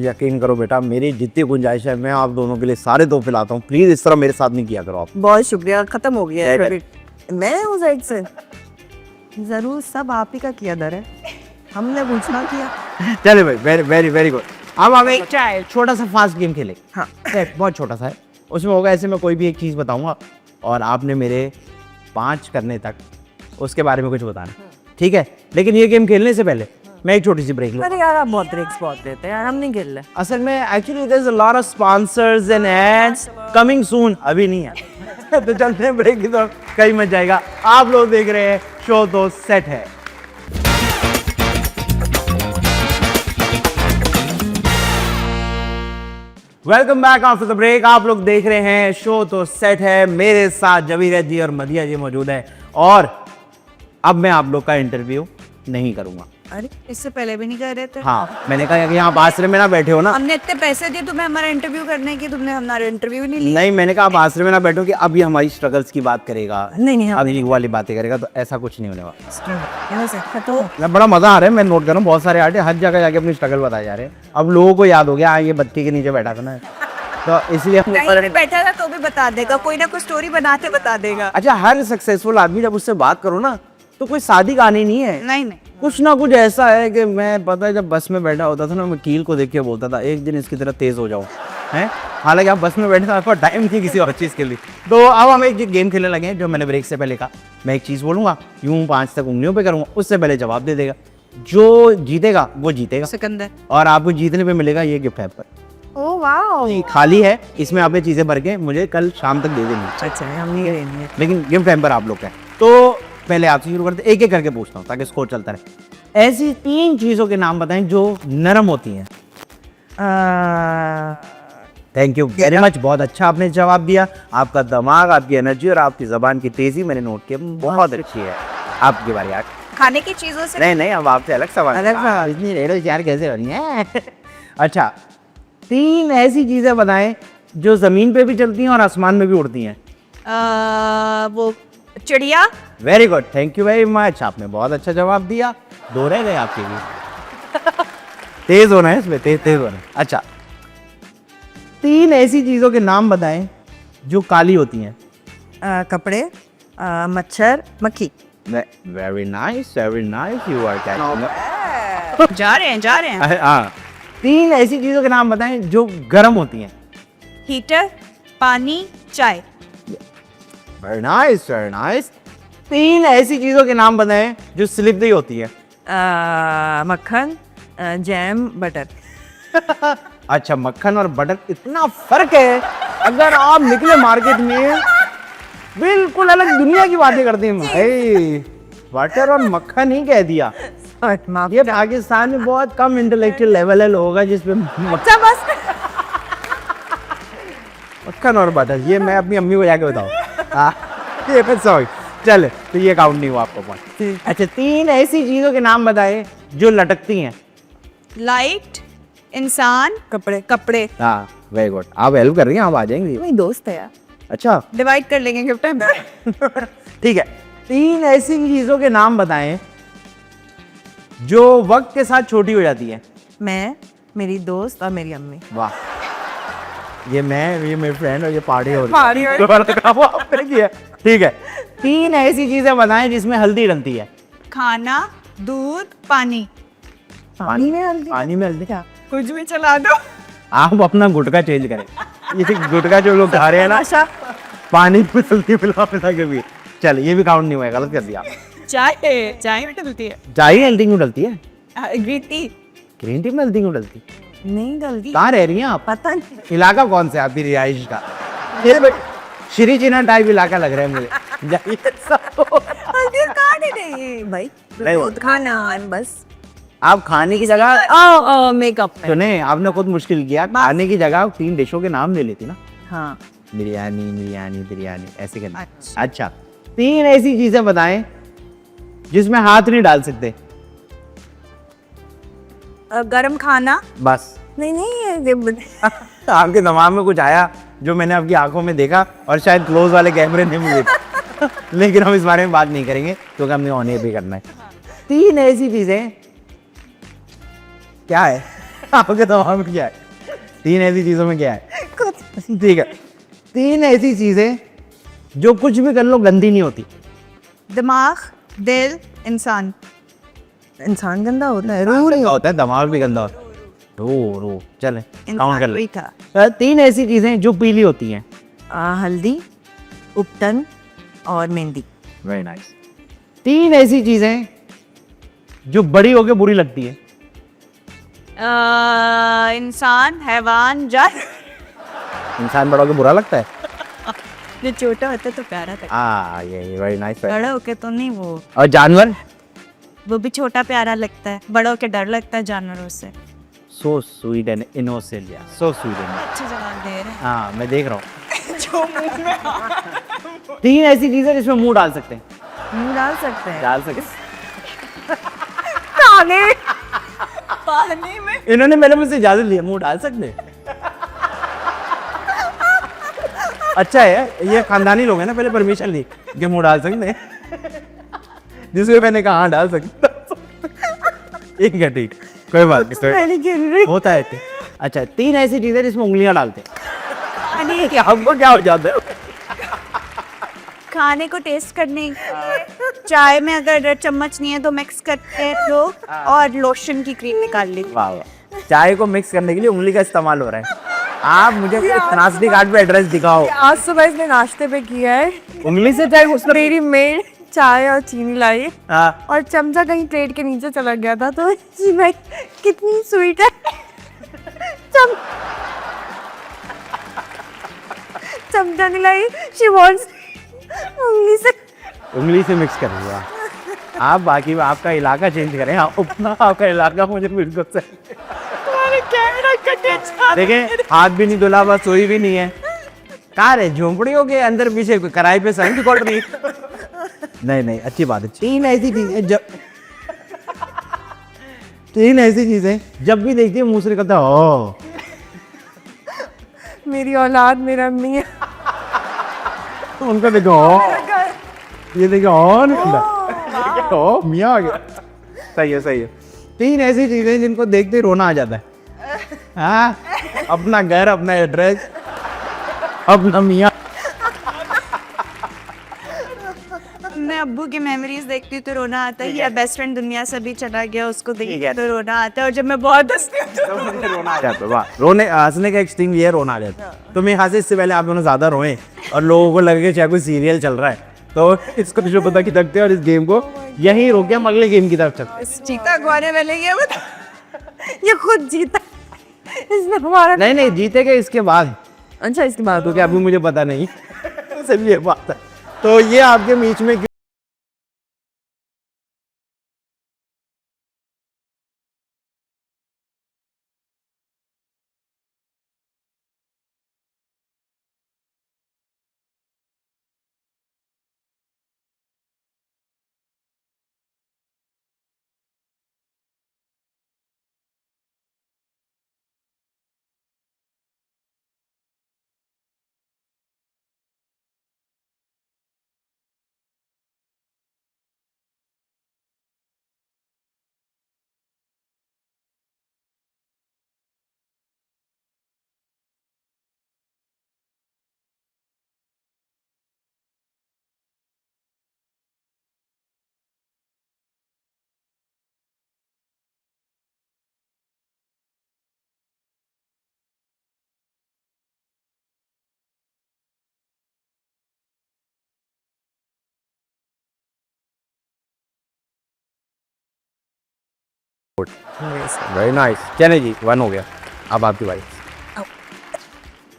यकीन करो बेटा, मेरी जितनी गुंजाइश है मैं आप दोनों के लिए सारे दो पिलाता हूँ। प्लीज इस तरह मेरे साथ नहीं किया करो आप। बहुत शुक्रिया, खत्म हो गया है क्रेडिट। मैं उस साइड से जरूर सब आप ही का किया दर है, हमने पूछना किया। चले भाई, वेरी वेरी वेरी गुड। अब हम एक छोटा सा फास्ट गेम खेले। हाँ, बहुत छोटा सा है। उसमें होगा ऐसे, मैं कोई भी एक चीज़ बताऊंगा और आपने मेरे 5 करने तक उसके बारे में कुछ बताना, ठीक है? लेकिन ये गेम खेलने से पहले मैं एक छोटी सी ब्रेक लूँ। अरे यार आप बहुत ब्रेक्स बहुत देते हैं यार, हम नहीं खेल रहे। असल में actually there is a lot of sponsors and ads coming soon. अभी नहीं है। तो चलते हैं ब्रेक की तरफ, कहीं मत जाएगा। आप लोग देख रहे हैं शो तो सेट है। Welcome back after the break. आप लोग देख रहे हैं शो तो सेट है। मेरे साथ जबीर जी और मदिया जी मौजूद है, और अब मैं आप लोग का इंटरव्यू नहीं करूंगा। अरे इससे पहले भी नहीं कर रहे थे? हाँ, मैंने कहा कि आप आश्रम में ना बैठे हो ना। हमने इतने पैसे दिए तुम्हें हमारा इंटरव्यू करने की, तुमने हमारा इंटरव्यू नहीं लिया। नहीं, मैंने कहा आप आश्रम में ना बैठो कि अब ये हमारी स्ट्रगल्स की बात करेगा, नहीं अभी वाली बातें करेगा, तो ऐसा कुछ नहीं होने वाला। तो मैं बड़ा मजा आ रहा है, मैं नोट कर रहा हूँ, बहुत सारे आर्टिस्ट हर जगह जाके अपनी स्ट्रगल बताए जा रहे हैं। अब लोगों को याद हो गया, हाँ ये बत्ती के नीचे बैठा था ना, तो इसलिए कहीं भी बैठा था तो भी बता देगा, कोई ना कोई स्टोरी बनाते बता देगा। अच्छा, हर सक्सेसफुल आदमी जब उससे बात करो ना, तो कोई सादी कहानी नहीं है। नहीं, कुछ ना कुछ ऐसा है कि मैं, पता है, जब बस में बैठा होता था ना, मैं कील को देख के बोलता था एक दिन इसकी तरह तेज हो जाऊं। हैं, हालांकि आप बस में बैठे थे, आपको टाइम नहीं किसी और चीज़ के लिए। तो अब हम एक गेम खेलने लगे हैं, जो मैंने ब्रेक से पहले कहा। मैं एक चीज़ बोलूँगा, यूँ 5 तक उंगलियों पे करूँगा, उससे पहले जवाब दे देगा। जो जीतेगा वो जीतेगा, सिकंदर। और आपको जीतने पे मिलेगा ये गिफ्ट हैम्पर। Oh wow. खाली है, इसमें आपने चीज़ें भर के मुझे कल शाम तक दे देनी, अच्छा हम नहीं करेंगे। लेकिन गिफ्ट हैम्पर आप लोग का है। तो पहले आपसे शुरू करते, एक एक करके पूछता हूँ ताकि स्कोर चलता रहे। ऐसी 3 चीज़ों के नाम बताएं जो नरम होती हैं। थैंक यू वेरी मच, बहुत अच्छा आपने जवाब दिया। आपका दिमाग, आपकी एनर्जी और आपकी ज़बान की तेज़ी मैंने नोट किया, बहुत अच्छी है। आपकी बारी। आज खाने की चीजों से नहीं नहीं, अब आपसे अलग सवाल। अलग सवाल। इतनी रेडो यार कैसे बनी है? अच्छा, 3 ऐसी चीज़ें बताएं जो ज़मीन पे भी चलती हैं और आसमान में भी उड़ती हैं। वो चिड़िया। Very good, thank you very much, आपने बहुत अच्छा जवाब दिया। 2 रह गए आपके लिए। तेज होना है इसमें, तेज होना है। अच्छा, 3 ऐसी चीज़ों के नाम बताएं जो काली होती हैं। कपड़े, मच्छर, मक्खी। Very nice, you are catching. जा रहे हैं। हाँ, 3 ऐसी चीज़ों के नाम बताएं जो गर्म होती हैं। हीटर, पानी, चाय। Very nice. 3 ऐसी चीज़ों के नाम बताएं जो स्लिपरी होती है। मक्खन, जैम, बटर। अच्छा, मक्खन और बटर, इतना फर्क है। अगर आप निकले मार्केट में, बिल्कुल अलग दुनिया की बातें करते हैं भाई। बटर और मक्खन ही कह दिया। ये पाकिस्तान में बहुत कम इंटेलेक्चुअल लेवल है लोगों का जिसपे मक्खन और बटर, ये मैं अपनी अम्मी को जाके बताऊँ। ये फिर सॉरी, चले तो ये काउंट नहीं हुआ आपको पॉइंट। अच्छा, 3 ऐसी चीज़ों के नाम बताए जो लटकती हैं। लाइट, इंसान, कपड़े। हाँ वेरी गुड, आप हेल्प कर रही हैं, आप आ जाएंगी। मेरी दोस्त है यार। अच्छा डिवाइड कर लेंगे गिफ्ट टाइम। ठीक है, 3 ऐसी चीज़ों के नाम बताएं जो वक्त के साथ छोटी हो जाती है। मैं, मेरी दोस्त और मेरी अम्मी। वाह, ये मेरी फ्रेंड और ये पार्टी हो पार्टी हो रही है। ठीक है, 3 ऐसी चीज़ें बताएं जिसमें हल्दी डलती है। खाना, दूध, पानी। पानी में हल्दी? पानी में हल्दी? क्या? कुछ भी चला दो। आप अपना गुटका चेंज करें। ये गुटका जो लोग खा रहे हैं ना, पानी में हल्दी मिला के भी। चल, ये भी काउंट नहीं हुआ, गलत कर दिया। चाय में डलती है। चाय हल्दी क्यों डलती है? ग्रीन टी में हल्दी क्यों डलती? नहीं डलती। कहाँ रह रही हैं आप? पता नहीं। इलाका कौन सा है आपकी रिहाइश का? ये श्री चिन्ह टाइप इलाका लग रहा है मुझे। भाई नहीं, खाना बस। आप खाने की जगह मेकअप में। सुने, आपने खुद मुश्किल किया। खाने की जगह 3 डिशों के नाम ले लेती ना। हाँ, बिरयानी ऐसे करना। अच्छा, 3 ऐसी चीजें बताएं जिसमें हाथ नहीं डाल सकते। गरम खाना। बस नहीं आपके दिमाग में कुछ आया जो मैंने आपकी आंखों में देखा, और शायद क्लोज वाले कैमरे ने मुझे लेकिन हम इस बारे में बात नहीं करेंगे क्योंकि हमने ऑन एयर भी करना है। 3 ऐसी चीजें क्या है आपके दिमाग में? क्या है 3 ऐसी चीजों में? क्या है? ठीक है, 3 ऐसी चीजें जो कुछ भी कर लो गंदी नहीं होती। दिमाग, दिल, इंसान। इंसान गंदा होता है? रूह नहीं होता है, दिमाग भी गंदा होता है। रो चले काउंट कर ले। था। 3 ऐसी चीजें जो पीली होती हैं। हल्दी, उपटन और मेहंदी। Very nice. 3 ऐसी चीजें जो बड़ी होके बुरी लगती है। इंसान, हैवान, जानवर। इंसान बड़ा होके बुरा लगता है। जो छोटा होता है तो प्यारा लगता है। ये वेरी नाइस। बड़ा होके तो नहीं। वो और जानवर? वो भी छोटा प्यारा लगता है, बड़ा होके डर लगता है जानवरों से। So sweet and innocent, so sweet and. अच्छे जवाब दे रहे हाँ, मैं देख रहा हूँ। जो मुंह में 3 ऐसी चीजें जिसमें मुंह डाल सकते हैं। मुंह डाल सकते हैं? डाल सकते पानी में। इन्होंने मैंने मुझसे इजाजत ली, मुंह डाल सकते हैं। अच्छा है, ये खानदानी लोग हैं ना, पहले परमिशन ली कि मुंह डाल सकते हैं। जिसमें मैंने कहा हाँ डाल सकते। एक है, ठीक, कोई बात नहीं, होता है। अच्छा, 3 ऐसी चीजें जिसमें उंगलियां डालते हैं। क्या हमको क्या हो जाता है? खाने को टेस्ट करने के लिए चाय में अगर चम्मच नहीं है तो मिक्स करते हैं लोग, और लोशन की क्रीम निकाल लेते हैं। वाह, चाय को मिक्स करने के लिए उंगली का इस्तेमाल हो रहा है। आप मुझे त्रासदी घाट पे एड्रेस दिखाओ। आज सुबह इसने नाश्ते पे किया है, उंगली से चाहे उसने मेरी मेड चाय और चीनी लाई हाँ। और चमचा कहीं प्लेट के नीचे चला गया था, तो मैं कितनी स्वीट है। चमचा नहीं लाई, शी वांट्स उंगली से मिक्स कर दिया। आप बाकी में आपका इलाका चेंज करें, आप अपना आपका इलाका मुझे बिल्कुल सही। देखें हाथ भी नहीं धुला, बस सोई भी नहीं है। कहाँ रहे झोंपड़ियों के अंदर पीछे कराई पे संग कोट रही। नहीं अच्छी बात है। तीन ऐसी चीजें जब भी देखती है मुंह से निकलता है ओ। मेरी औलाद मेरा अम्मी है। उनका देखो ये देखो ओ मियाँ आ गया। सही है। तीन ऐसी चीजें जिनको देखते रोना आ जाता है। हाँ, अपना घर, अपना एड्रेस, अपना मियाँ। मैं अब्बू की मेमोरीज देखती हूँ तो रोना आता है, या बेस्ट फ्रेंड दुनिया से भी चला गया उसको देख के तो रोना आता है, और जब मैं बहुत हंसती हूँ तो रोना आ जाता है। वाह, रोने हंसने का एक्सट्रीम ये है, रोना आ जाता है। तो मैं हंसे इससे पहले आप दोनों ज्यादा रोए और लोगों को लगे चाहे कोई सीरियल चल रहा है, तो इसको जो पता की सकते हैं और इस गेम को यहीं रोक के हम अगले गेम की तरफ चलते हैं। चीता गुआने वाले ये खुद जीता, इसने हमारा नहीं जीतेगा इसके बाद। अच्छा इसके बाद तो क्या अभी मुझे पता नहीं। सिर्फ ये बात है। तो ये आपके बीच में वेरी नाइस। चले जी 1 हो गया, अब आपकी बारी।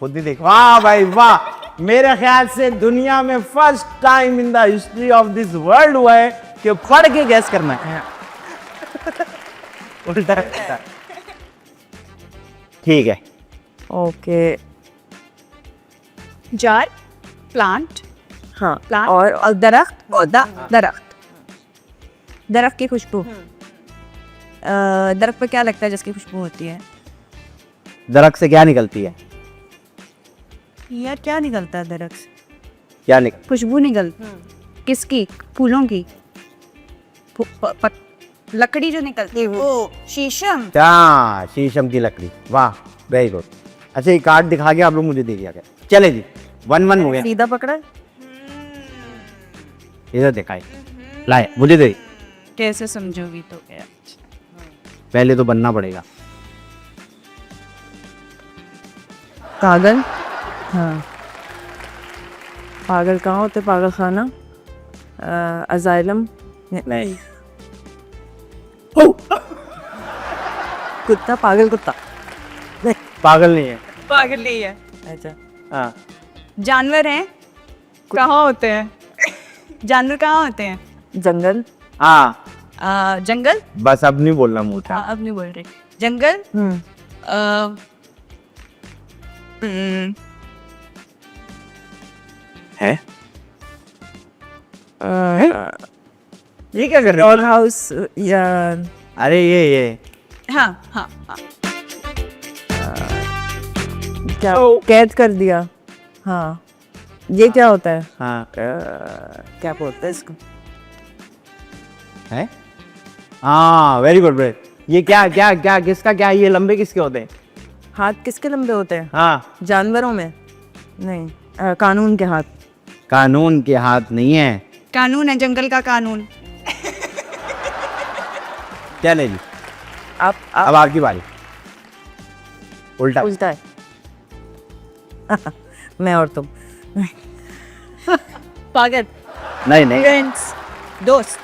खुद ही देखो। वाह भाई वाह, मेरे ख्याल से दुनिया में first time in the history of this world हुआ है कि पढ़ के गैस करना है। उल्टा ठीक है। ओके जार, प्लांट, हाँ प्लांट और दरख्त, पौधा, दरख्त की खुशबू। दरख्त पे क्या लगता है जिसकी खुशबू होती है? दरख्त से क्या निकलती है? यार क्या निकलता है दरख्त से? क्या निकल खुशबू निकलती किसकी? फूलों की? लकड़ी जो निकलती है वो शीशम। क्या? शीशम की लकड़ी। वाह वेरी गुड। अच्छा ये कार्ड दिखा के आप लोग मुझे दे दिया गया। चले जी 1-1 हो गया। सीधा पकड़ा। इधर दिखाए लाए मुझे दे। कैसे समझोगी तो क्या? पहले तो बनना पड़ेगा। पागल, हाँ पागल कहाँ होते? पागल खाना, अजाइलम नहीं। कुत्ता, पागल कुत्ता। नहीं पागल नहीं है। पागल नहीं है। अच्छा हाँ जानवर हैं, कहाँ होते हैं? जानवर कहाँ होते हैं? जंगल। हाँ जंगल। बस अब नहीं बोलना मुँह था। अब नहीं बोल रही। जंगल। है ये क्या कर रहे हो? और हाउस या अरे ये हाँ हाँ हाँ। क्या कैद कर दिया? हाँ ये क्या होता है? हाँ क्या बोलते हैं इसको? है। हाँ वेरी गुड ब्रेड। ये क्या क्या क्या किसका क्या? ये लंबे किसके होते हैं? हाथ किसके लंबे होते हैं? हाँ जानवरों में नहीं, कानून के हाथ। कानून के हाथ नहीं है। कानून है, जंगल का कानून। चले जी आप अब आपकी बारी। उल्टा उल्टा है। मैं और तुम। पागल। नहीं नहीं, फ्रेंड्स, दोस्त।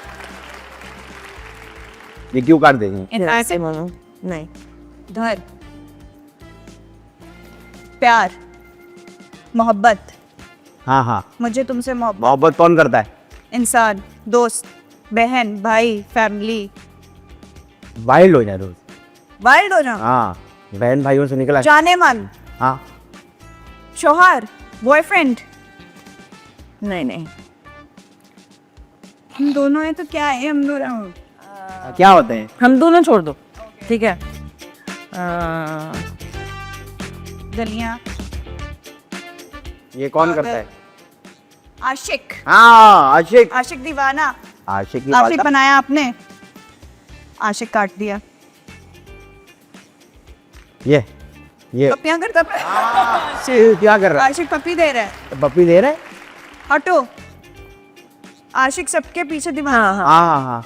ये क्यों काट देंगे? ऐसे नहीं, घर, प्यार, मोहब्बत। हाँ हाँ, मुझे तुमसे मोहब्बत। मोहब्बत कौन करता है? इंसान, दोस्त, बहन, भाई, फैमिली। वाइल्ड हो जाए रोज। वाइल्ड हो जाओ। हाँ, बहन भाइयों से निकला। जाने मन, हाँ, शौहर, बॉयफ्रेंड। नहीं नहीं, हम दोनों हैं तो क्या है, हम दोनों। क्या होते हैं? हम दोनों छोड़ दो, ठीक है। गलियां। ये कौन करता है? आशिक। हाँ, आशिक। आशिक दीवाना। आशिक की आशिक बात। बनाया आपने, आशिक काट दिया। ये पपियां करता। क्या कर रहा आशिक पपी दे रहा है। है? पप्पी दे रहा है? हटो। आशिक सबके पीछे दीवाना। हाँ हाँ, हाँ हाँ हाँ।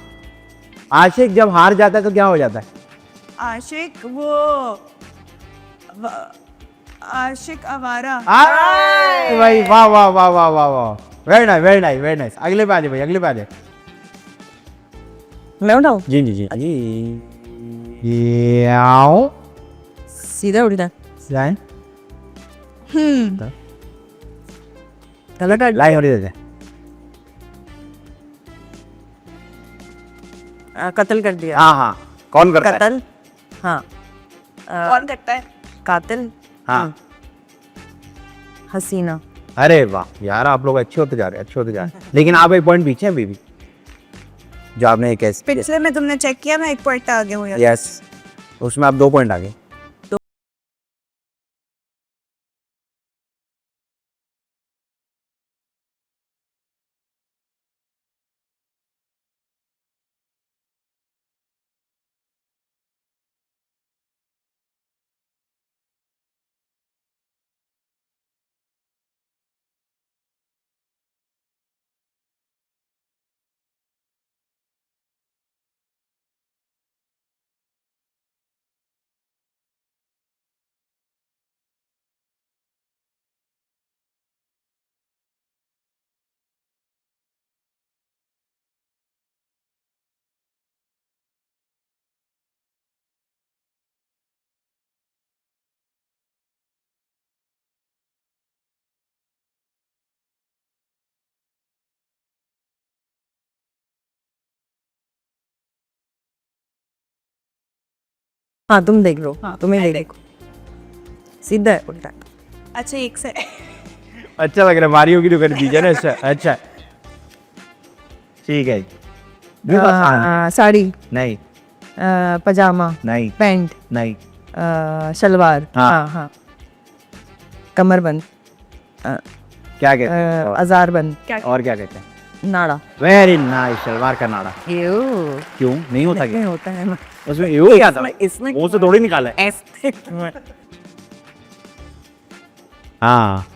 आशिक जब हार जाता है तो क्या हो जाता है? आशिक आशिक आवारा। भाई वाह वाह वाह वाह वाह वाह, very nice very nice very nice. अगले पे आ जाए भाई, अगले पे आ जाए। मैं उठाऊँ? जी जी जी जी। याओ सीधा उठना। लाइन गलत लाई हो रही है। कत्ल कर दिया। हाँ हाँ, कौन करता है? कत्ल, हाँ। कौन करता है? कातिल, हाँ। हसीना। अरे वाह यार, आप लोग अच्छे होते जा रहे हैं, अच्छे होते जा रहे हैं। लेकिन आप एक पॉइंट पीछे हैं अभी भी, जो आपने एक ऐसे। पिछले में तुमने चेक किया, मैं एक पॉइंट आगे हूँ। यस, उसमें आप 2 पॉइंट आ गए। हाँ तुम देख लो, तुम्हें मैं देखो। सीधा है, उल्टा। अच्छा, एक से। अच्छा लग रहा है, मारियो की तो कर दीजिए ना। अच्छा अच्छा, ठीक है। साड़ी, नहीं पजामा, नहीं पैंट, नहीं। शलवार। हाँ। हाँ हाँ, कमरबंद, क्या कहते हैं? अजारबंद, और क्या कहते हैं? नाड़ा। वेरी नाइस, शलवार का नाड़ा। क्यों नहीं होता? नहीं क्या होता है ना। उसमें यू क्या था? इसमें मुंह से थोड़ी निकाला है। ऐसे हाँ,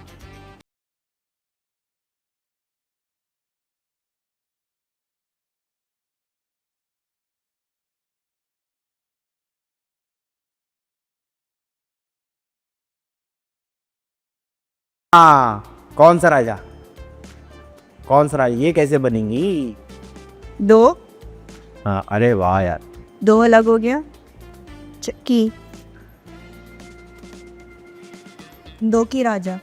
हाँ। कौन सा राजा? कौन सा राजा? ये कैसे बनेंगी? दो। हाँ, अरे वाह यार। दो अलग हो गया। चक्की। दो की राजा।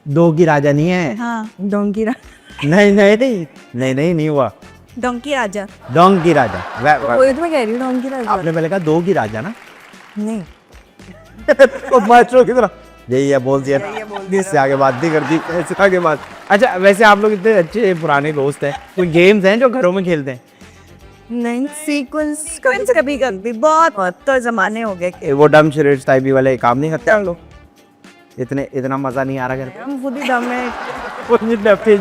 दो की राजा नहीं है। हाँ, डोंकी नहीं नहीं नहीं नहीं नहीं, नहीं हुआ। डोंकी राजा। डोंग की राजा। वही तो मैं कह रही हूँ, डोंकी राजा। आपने पहले कहा 2 की राजा ना। नहीं, तो मास्टर की तरह यही है, बोल दिया। इससे आगे बात नहीं करती, इससे आगे बात। अच्छा, वैसे आप लोग इतने अच्छे पुराने दोस्त हैं, कोई गेम्स हैं जो घरों में खेलते हैं? नहीं, सीक्वेंस कभी कभी बहुत तो जमाने हो गए। वो डम शरीर टाइप भी वाले काम नहीं करते हम लोग? इतना मजा नहीं आ रहा घर हम खुद ही दम में। पे।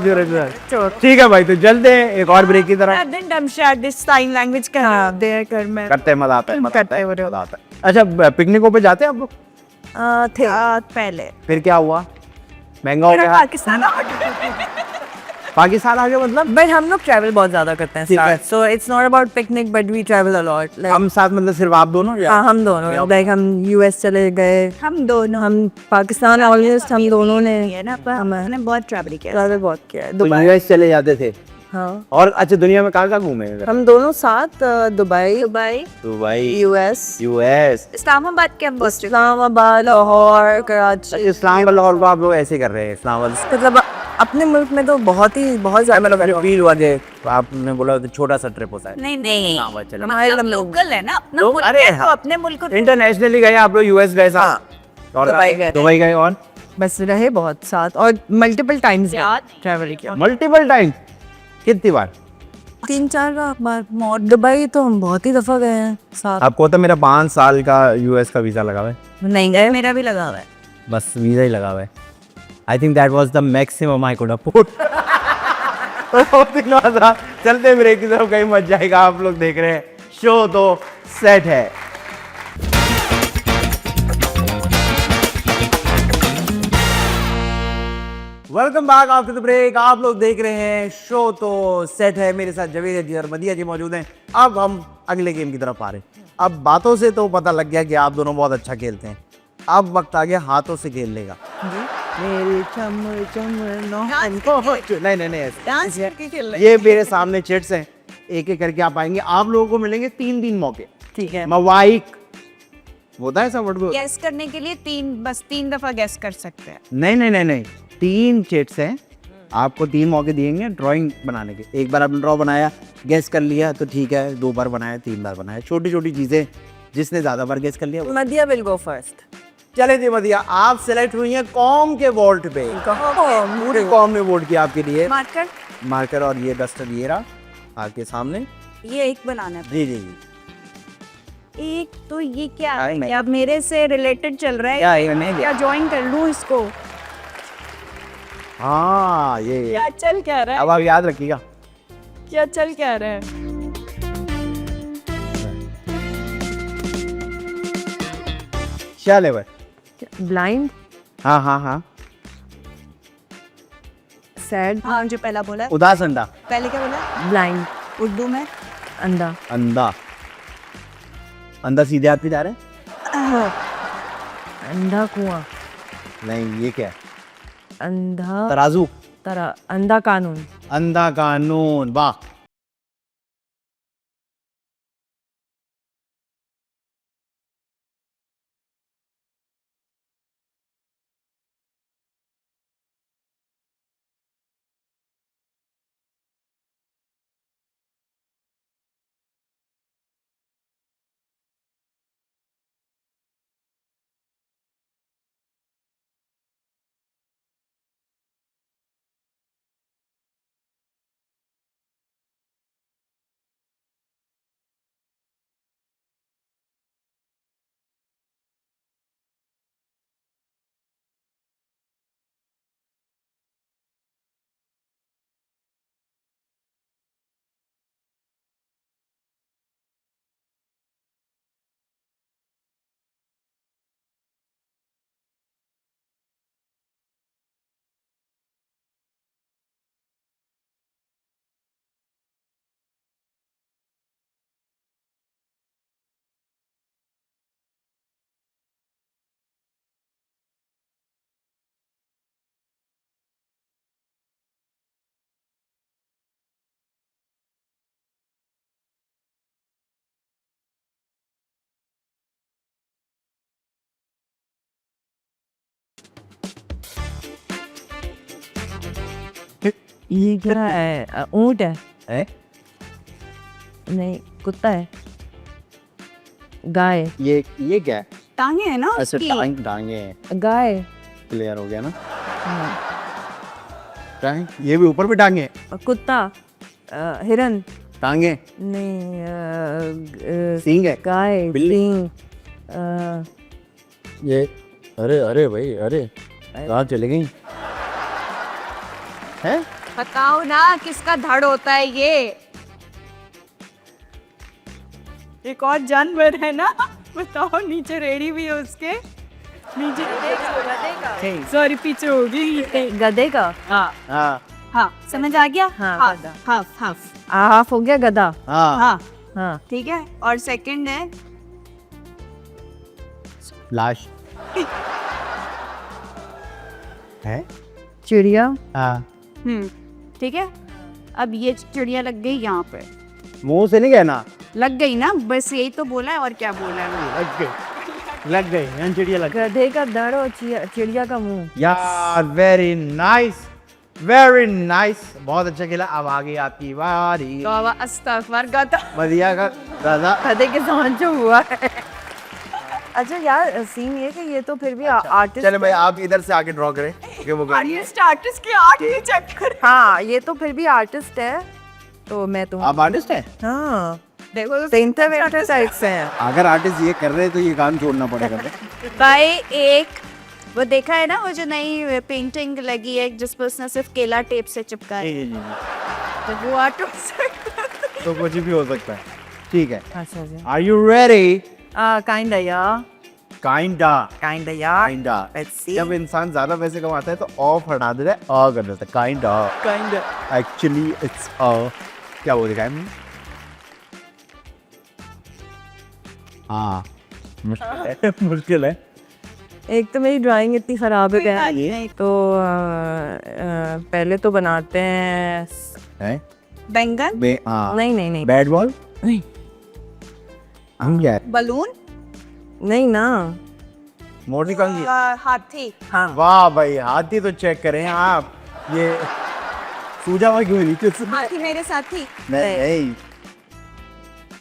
ठीक है भाई, तो जल्द है एक और ब्रेक की तरह दिस साइन लैंग्वेज का देयर कर मैं करते हैं। मजा आता है, मजा आता है, करते मजा आता है। अच्छा, पिकनिकों पे जाते हैं आप लोग? थे। पहले फिर क्या हुआ? महंगा हो गया? पाकिस्तान पाकिस्तान आगे मतलब बट हम लोग ट्रैवल बहुत ज्यादा करते ठीक है। हैं, so it's not about picnic but we travel a lot. हम साथ मतलब सिर्फ आप दोनों या हाँ, हम दोनों, लाइक हम यूएस चले गए, हम दोनों हम पाकिस्तान ऑलमोस्ट हम दोनों ने है ना, पर हमने बहुत ट्रैवल किया। ट्रैवल बहुत किया है। तो दुबई, यूएस चले जाते थे। हाँ और अच्छा दुनिया में कहाँ कहाँ घूमे हैं? हम दोनों साथ Dubai, Dubai, US, US, Islamabad के हम बहुत इस्लामाबाद, लाहौर, कराची। इस्लाम लाहौर को आप लोग ऐसे कर रहे हैं इस्लामाबाद मतलब अपने मुल्क में तो बहुत ज्यादा मतलब फील हुआ कि आपने बोला तो छोटा सा ट्रिप होता है। नहीं इस्लामाबाद चलो। हमारे मतलब लोकल है ना, अपना लोग- मुल्क अरे है, हाँ। तो अपने मुल्क को इंटरनेशनली गए आप लोग, यूएस गए साथ और दुबई गए। दुबई गए और बस रहे बहुत साथ और मल्टीपल टाइम्स याद ट्रैवल किया, मल्टीपल टाइम। कितनी बार? 3-4 बार मोर। दुबई तो हम बहुत ही दफा गए हैं साथ। आपको तो मेरा 5 साल का यूएस का वीजा लगा हुआ है, नहीं गए, मेरा भी लगा हुआ है। बस वीजा ही लगा हुआ है। I think that was the maximum I could afford. चलते ब्रेक की तरफ, कहीं मत जाएगा। आप लोग देख रहे हैं शो तो सेट है। Welcome back after the break. आप लोग देख रहे हैं शो तो सेट है। मेरे साथ जवेद जी और मदिया जी मौजूद हैं। अब हम अगले गेम की तरफ आ रहे हैं। अब बातों से तो पता लग गया कि आप दोनों बहुत अच्छा खेलते हैं। अब वक्त आ गया हाथों से खेलने का। मेरे चम चम नहीं ऐसे। डांस करके खेल रहे ये मेरे सामने चिट्स हैं, एक एक करके आप आएंगे। आप लोगों को मिलेंगे 3 मौके। ठीक है। मवाइक होता है ऐसा वर्ड? गैस करने के लिए बस 3 दफा गैस कर सकते हैं। नहीं 3 चिट्स हैं, आपको 3 मौके दिएंगे ड्राइंग बनाने के। एक बार आपने ड्रॉ बनाया, गैस कर लिया तो ठीक है, 2 बार बनाया, 3 बार बनाया। छोटी छोटी चीजें, जिसने ज्यादा बार गैस कर लिया मदिया विल गो फर्स्ट। चले जी मदिया, आप सेलेक्ट हुई हैं कॉम के वोल्ट पे। पूरे कॉम ने वोट किया आपके लिए। मार्कर मार्कर और ये डस्टर ये रहा आपके सामने। ये एक बनाना है। जी जी जी। एक तो ये क्या आई है? नहीं। अब मेरे से रिलेटेड चल रहा है क्या ये नहीं क्या? ज्वाइन कर लूं इसको? हाँ ये क्या चल क्या रहा है? अब आप याद रखिएगा। क्या चल क्या रहा है? चले भाई। ब्लाइंड, हाँ सैड, हाँ, जो पहला बोला है। उदास अंडा। पहले क्या बोला? ब्लाइंड, उर्दू में अंधा, अंधा। अंधा सीधे हाथ पे जा रहे हैं? अंधा कुआं, नहीं ये क्या है? अंधा तराजू। अंधा कानून, अंधा कानून। वाह। ये क्या है? ऊंट है? है? नहीं, कुत्ता है, गाय, ये क्या है? टांगे है ना अच्छा उसकी। टांगे हैं। गाय, क्लियर हो गया ना? हाँ। टांग, ये भी ऊपर भी टांगे हैं। कुत्ता, हिरन, टांगे, नहीं, सींग है। गाय, बिल्ली। सिंह, ये अरे भाई अरे कहाँ चले गई है? बताओ ना किसका धड़ होता है ये? एक और जानवर है ना, बताओ। नीचे रेडी भी है उसके नीचे। सॉरी, पीछे होगी। गधे का, हाँ, हाँ हाँ समझ आ गया। हाँ, हाफ गधा। Half half. हाफ हो गया गधा। हाँ हाँ हाँ ठीक है। और सेकंड है लाश है। चिड़िया। हाँ ठीक है। अब ये चिड़िया लग गई यहाँ पे, मुंह से नहीं कहना। लग गई ना, बस यही तो बोला है और क्या बोला है मैंने। लग गई यार, चिड़िया लग गई। गधे का दड़ और चिड़िया का मुंह। यार वेरी नाइस, वेरी नाइस, बहुत अच्छा खेला। अब आगे आपकी बारी। तौबा अस्तगफुर गधा। मदिया का दादा। गधे के सामान जो हुआ है। अच्छा यार सीन ये कि ये तो फिर भी आर्टिस्ट। चले भाई आप इधर से आगे ड्रॉ करें कि वो आर्टिस्ट की आर्ट ही चेक कर। हाँ ये तो फिर भी आर्टिस्ट है, तो मैं तो आप आर्टिस्ट हैं। हाँ देखो तो सेंटर वेंटर साइड से है। अगर आर्टिस्ट ये कर रहे हैं तो ये काम छोड़ना पड़ेगा। भाई एक वो देखा है ना, वो जो नई पेंटिंग लगी है जिस पर उसने सिर्फ केला टेप से चिपका है, तो वो आर्टिस्ट। तो कुछ भी हो सकता है। ठीक है, अच्छा जी। Are you ready? काइंडा यार, काइंडा। काइंडा यार। काइंडा। Let's see. जब इंसान ज्यादा पैसे कमाता है तो ऑफ हटा देता है, आ कर देता है। काइंडा। काइंडा। एक्चुअली इट्स क्या बोल रहा है? हाँ मुश्किल है, मुश्किल है। एक तो मेरी ड्राइंग इतनी खराब है क्या, नहीं। तो पहले तो बनाते हैं। हैं? बैंगन, हाँ। नहीं नहीं नहीं बैट बॉल। नहीं हम क्या है? बलून, नहीं ना। मोटी कंगी। हाथी। हाँ वाह भाई, हाथी तो चेक करें आप। ये सूजा हुआ क्यों नीचे से? हाथी मेरे साथी। नहीं,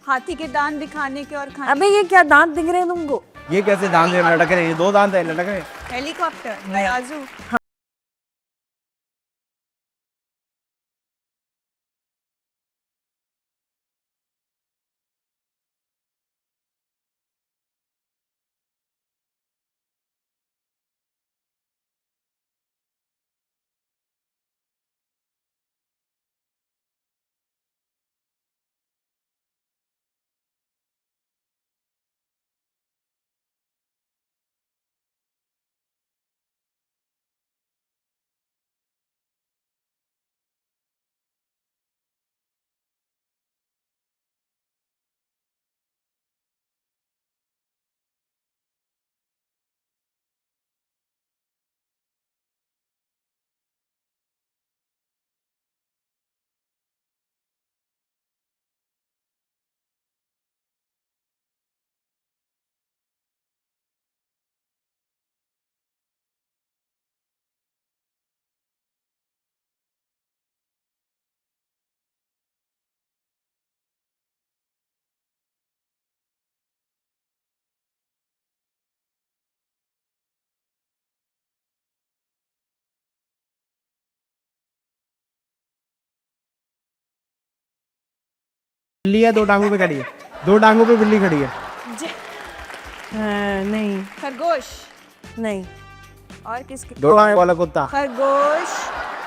हाथी के दांत दिखाने के और खाने। अबे ये क्या दांत दिख रहे हैं तुमको? ये कैसे दांत लटक रहे हैं? ये दो दांत है लटक रहे हैं। हेलीकॉप्टर, तराजू। बिल्ली है, दो टांगों पे खड़ी है। दो टांगों पे बिल्ली खड़ी है। नहीं खरगोश। नहीं। और किसके? दो टांगों वाला कुत्ता। खरगोश,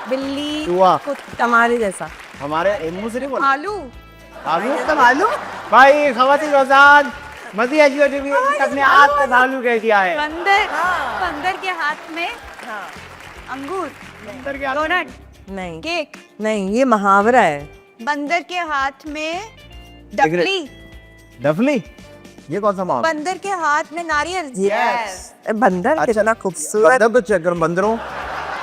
बिल्ली, चूहा। तुम्हारे जैसा। हमारे मुंह से नहीं बोला। आलू। आलू तब आलू। भाई खवातीन रोजान मज़ीद अच्छी होती हुई अपने हाथ पे आलू कह दिया है। बंदर। बंदर के हाथ में अंगूर। बंदर के हाथ में- डोनट। नहीं केक। नहीं, ये मुहावरा है। बंदर के हाथ में डफली। डफली, ये कौन सा मामला? बंदर के हाथ में नारियल। बंदर कितना खूबसूरत। बंदर तो चेक करो, बंदरों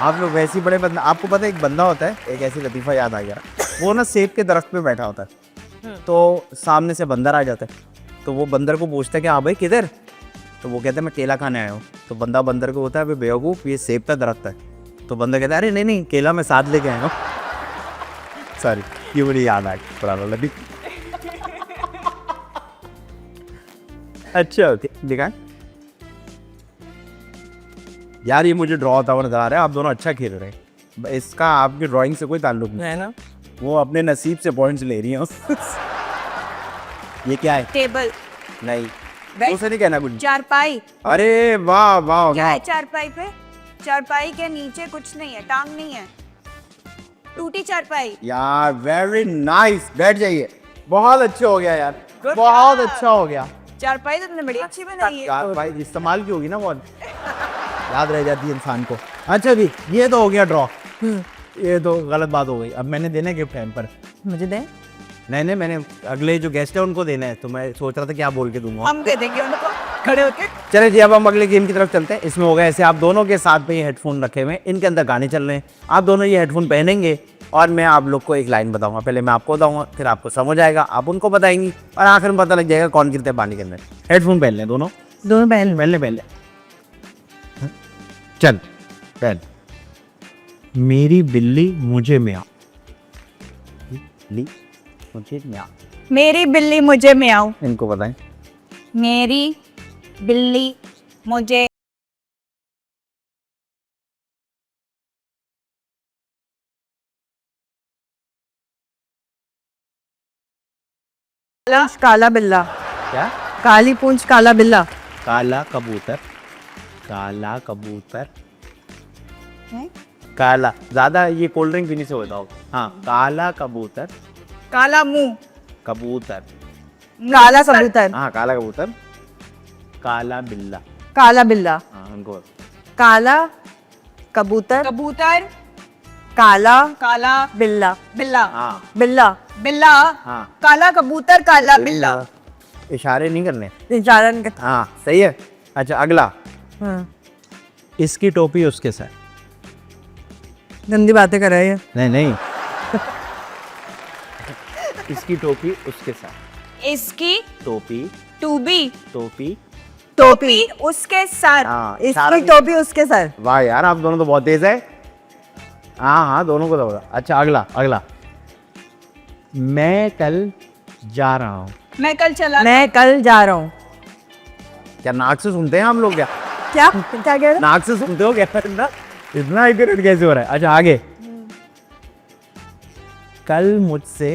आप लोग वैसे ही बड़े बंदर। आपको पता है एक बंदा होता है, एक ऐसी लतीफ़ा याद आ गया। वो ना सेब के दरख्त पे बैठा होता है, तो सामने से बंदर आ जाता है। तो वो बंदर को पूछता है कि हाँ भाई किधर? तो वो कहता है मैं केला खाने आया हूँ। तो बंदा बंदर को होता है भाई बेवकूफ़, ये सेब का दरख्त है। तो बंदर कहता है अरे नहीं नहीं, केला मैं साथ लेके आया हूँ। सॉरी, ये मुझे याद आ गया पुराना लड़ी। अच्छा दिखा यार, ये मुझे ड्रॉ होता हुआ नजर आ रहा है। आप दोनों अच्छा खेल रहे हैं, इसका आपकी ड्राइंग से कोई ताल्लुक नहीं। है ना। वो अपने नसीब से पॉइंट्स ले रही हैं। ये क्या है? टेबल। नहीं, उसे नहीं कहना कुछ। चारपाई। अरे वाह वाह क्या है चारपाई पे? चारपाई के नीचे कुछ नहीं है, टांग नहीं है, टूटी चारपाई। यार वेरी नाइस, बैठ जाइए। बहुत अच्छा हो गया यार, बहुत अच्छा हो गया चारपाई तो तुमने बड़ी अच्छी बनाई है। यार। भाई इस्तेमाल की होगी ना, बहुत याद रह जाती है इंसान को। अच्छा जी, ये तो हो गया ड्रॉ। ये तो गलत बात हो गई। अब मैंने देना गिफ्ट हैम्पर। मुझे दे। नहीं, मैंने अगले जो गेस्ट है उनको देना है, तो मैं सोच रहा था क्या बोल के दूंगा। हम दे देंगे उनको खड़े होके। चले जी, अब हम अगले गेम की तरफ चलते हैं। इसमें होगा ऐसे, आप दोनों के साथ में ये हेडफोन रखे हुए हैं, इनके अंदर गाने चल रहे हैं, आप दोनों ये हेडफोन पहनेंगे और मैं आप लोग को एक लाइन बताऊंगा। पहले मैं आपको बताऊंगा, फिर आपको समझ आएगा, आप उनको बताएंगी और आखिर में पता लग जाएगा कौन गिरते हैं पानी के अंदर। हेडफोन पहन लें दोनों, दोनों पहन। पहन ले। चल पहन। मेरी बिल्ली मुझे म्याऊं। बिल्ली मुझे म्याऊं। मेरी बिल्ली मुझे म्याऊं। इनको बताएं। मेरी बिल्ली मुझे काला बिल्ला। क्या? काली पूंछ काला बिल्ला। काला कबूतर। काला कबूतर। काला, ज्यादा ये कोल्ड ड्रिंक पीने से होता होगा। हाँ, काला कबूतर। काला मुंह। कबूतर। काला कबूतर। हाँ, काला कबूतर। काला बिल्ला। काला बिल्ला। हाँ, उनको। काला कबूतर। कबूतर। काला काला बिल्ला। बिल्ला। हाँ बिल्ला। बिल्ला। हाँ। काला कबूतर काला बिल्ला। इशारे नहीं करने। इशारा नहीं करता। हाँ, सही है। अच्छा, अगला। हाँ। इसकी टोपी उसके साथ। गंदी बातें कर रही है। नहीं इसकी टोपी उसके साथ। इसकी टोपी। टूबी। टोपी। टोपी उसके साथ। हाँ, इसकी टोपी उसके सर। वाह यार, आप दोनों तो बहुत तेज है। हाँ, दोनों को तो होगा। अच्छा, अगला। मैं कल जा रहा हूँ। मैं कल जा रहा हूँ। क्या नाक से सुनते हैं हम लोग? क्या क्या कह रहे? नाक से सुनते हो क्या? इतना एक्यूरेट कैसे हो रहा है? अच्छा, आगे। कल मुझसे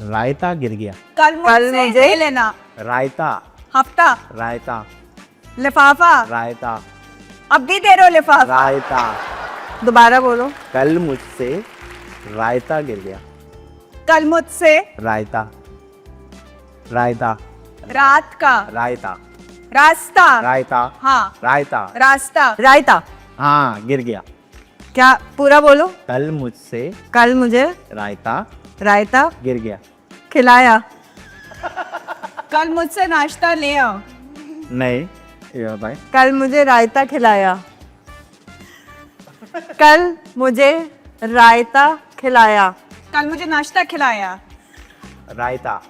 रायता गिर गया। कल मुझे ले लेना। रायता। हफ्ता। रायता। लिफाफा। रायता। अब भी दे रहे हो लिफाफा। रायता। दोबारा बोलो। कल मुझसे रायता गिर गया। कल मुझसे रायता। रायता। रात का रायता। रास्ता। रायता। हाँ, रायता। रास्ता। रायता। हाँ, गिर गया। क्या? पूरा बोलो। कल मुझसे कल मुझे रायता रायता गिर गया। खिलाया। कल मुझसे नाश्ता ले आओ। नहीं, ये बताएं। कल मुझे रायता खिलाया। कल मुझे रायता खिलाया। कल मुझे नाश्ता खिलाया। रायता।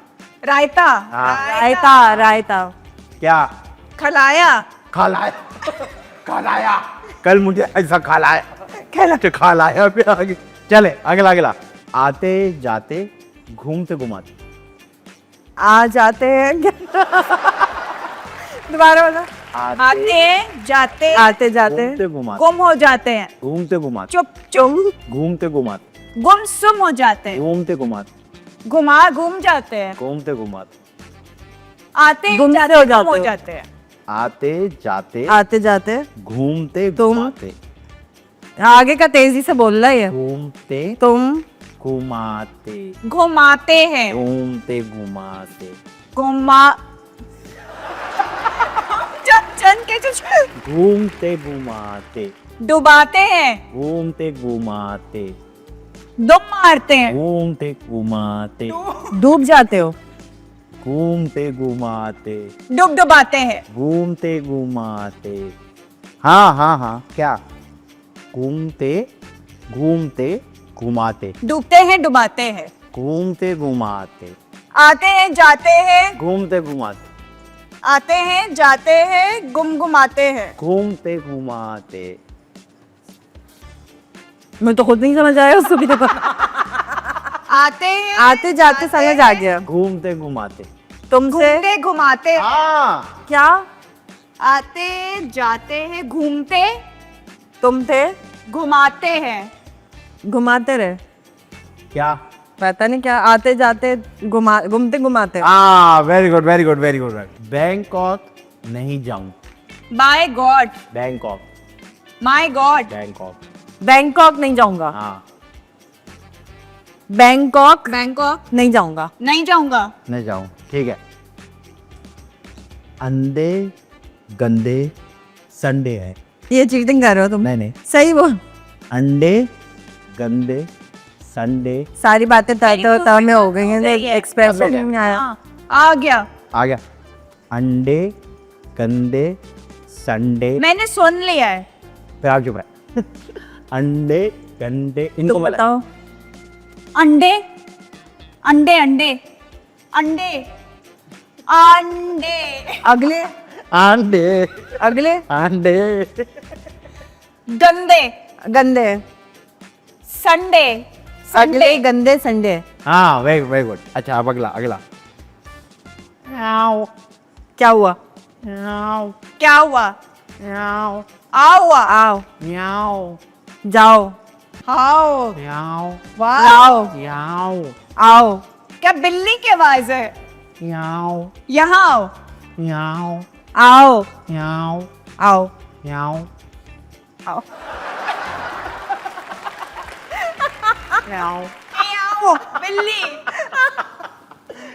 रायता। हाँ। रायता। क्या? खिलाया। खालाया। कल मुझे ऐसा खालाया फिर आगे। चले, अगला। आते जाते घूमते घुमाते। आ जाते हैं। दोबारा बोलो। आते जाते घूमते घुमाते। गुम हो जाते हैं। घूमते घुमाते। चुप घूमते घुमाते। गुमसुम हो जाते हैं। घूमते घुमाते। घूम जाते हैं। घूमते घुमाते। आते गुम जाते हो गुम जाते हो हो। जाते हैं। आते जाते घूमते तुम। घुमाते। आगे का तेजी से बोलना है। घूमते तुम घुमाते। घुमाते हैं। घूमते घुमाते। घुमा चन के घूमते घुमाते। डुबाते हैं। घूमते घुमाते। दुम मारते हैं। घूमते घुमाते। डूब जाते हो। घूमते घुमाते। डुबाते हैं। घूमते घुमाते। हाँ, क्या? घूमते घुमाते। डूबते हैं डुबाते हैं। घूमते घुमाते। आते हैं जाते हैं। घूमते घुमाते। आते हैं जाते हैं गुमगुमाते हैं। घूमते घुमाते। मैं तो खुद नहीं समझ आया उसको भी। तो आते हैं आते जाते समझ आ गया। घूमते घुमाते। तुमसे घूमते घुमाते। हाँ। क्या? आते जाते हैं घूमते तुम थे घुमाते हैं। घुमाते रहे। क्या? पता नहीं क्या। आते जाते घूमते घुमाते। हाँ, वेरी गुड। बैंकॉक नहीं जाऊं। By God. Bangkok. My God. Bangkok. Bangkok नहीं जाऊंगा। हाँ, बैंकॉक नहीं जाऊंगा। नहीं जाऊं। ठीक है। अंधे गंदे संडे है। ये चीटिंग कर रहे हो तुम। नहीं। सही बोल। अंडे गंदे संडे सारी बातें तय में हो गई हैं, एक्सप्रेस नहीं आया। हाँ, आ गया। आ गया। अंडे गंदे संडे। मैंने सुन लिया है। फिर आप चुप रहे। अंडे गंदे इनको तो बताओ। अंडे अंडे अंडे अंडे अंडे अगले अंडे अगले अंडे गंदे गंदे संडे अगले गंदे संडे। हाँ वेरी गुड। अच्छा अब अगला अगला। क्या हुआ? क्या हुआ? आ हुआ। आओ म्याओ जाओ आओ म्याओ आओ म्याओ आओ। क्या बिल्ली की आवाज है? म्याओ यहाँ आओ। म्याओ आओ म्याओ आओ म्याओ आओ। म्याओ। आओ, बिल्ली।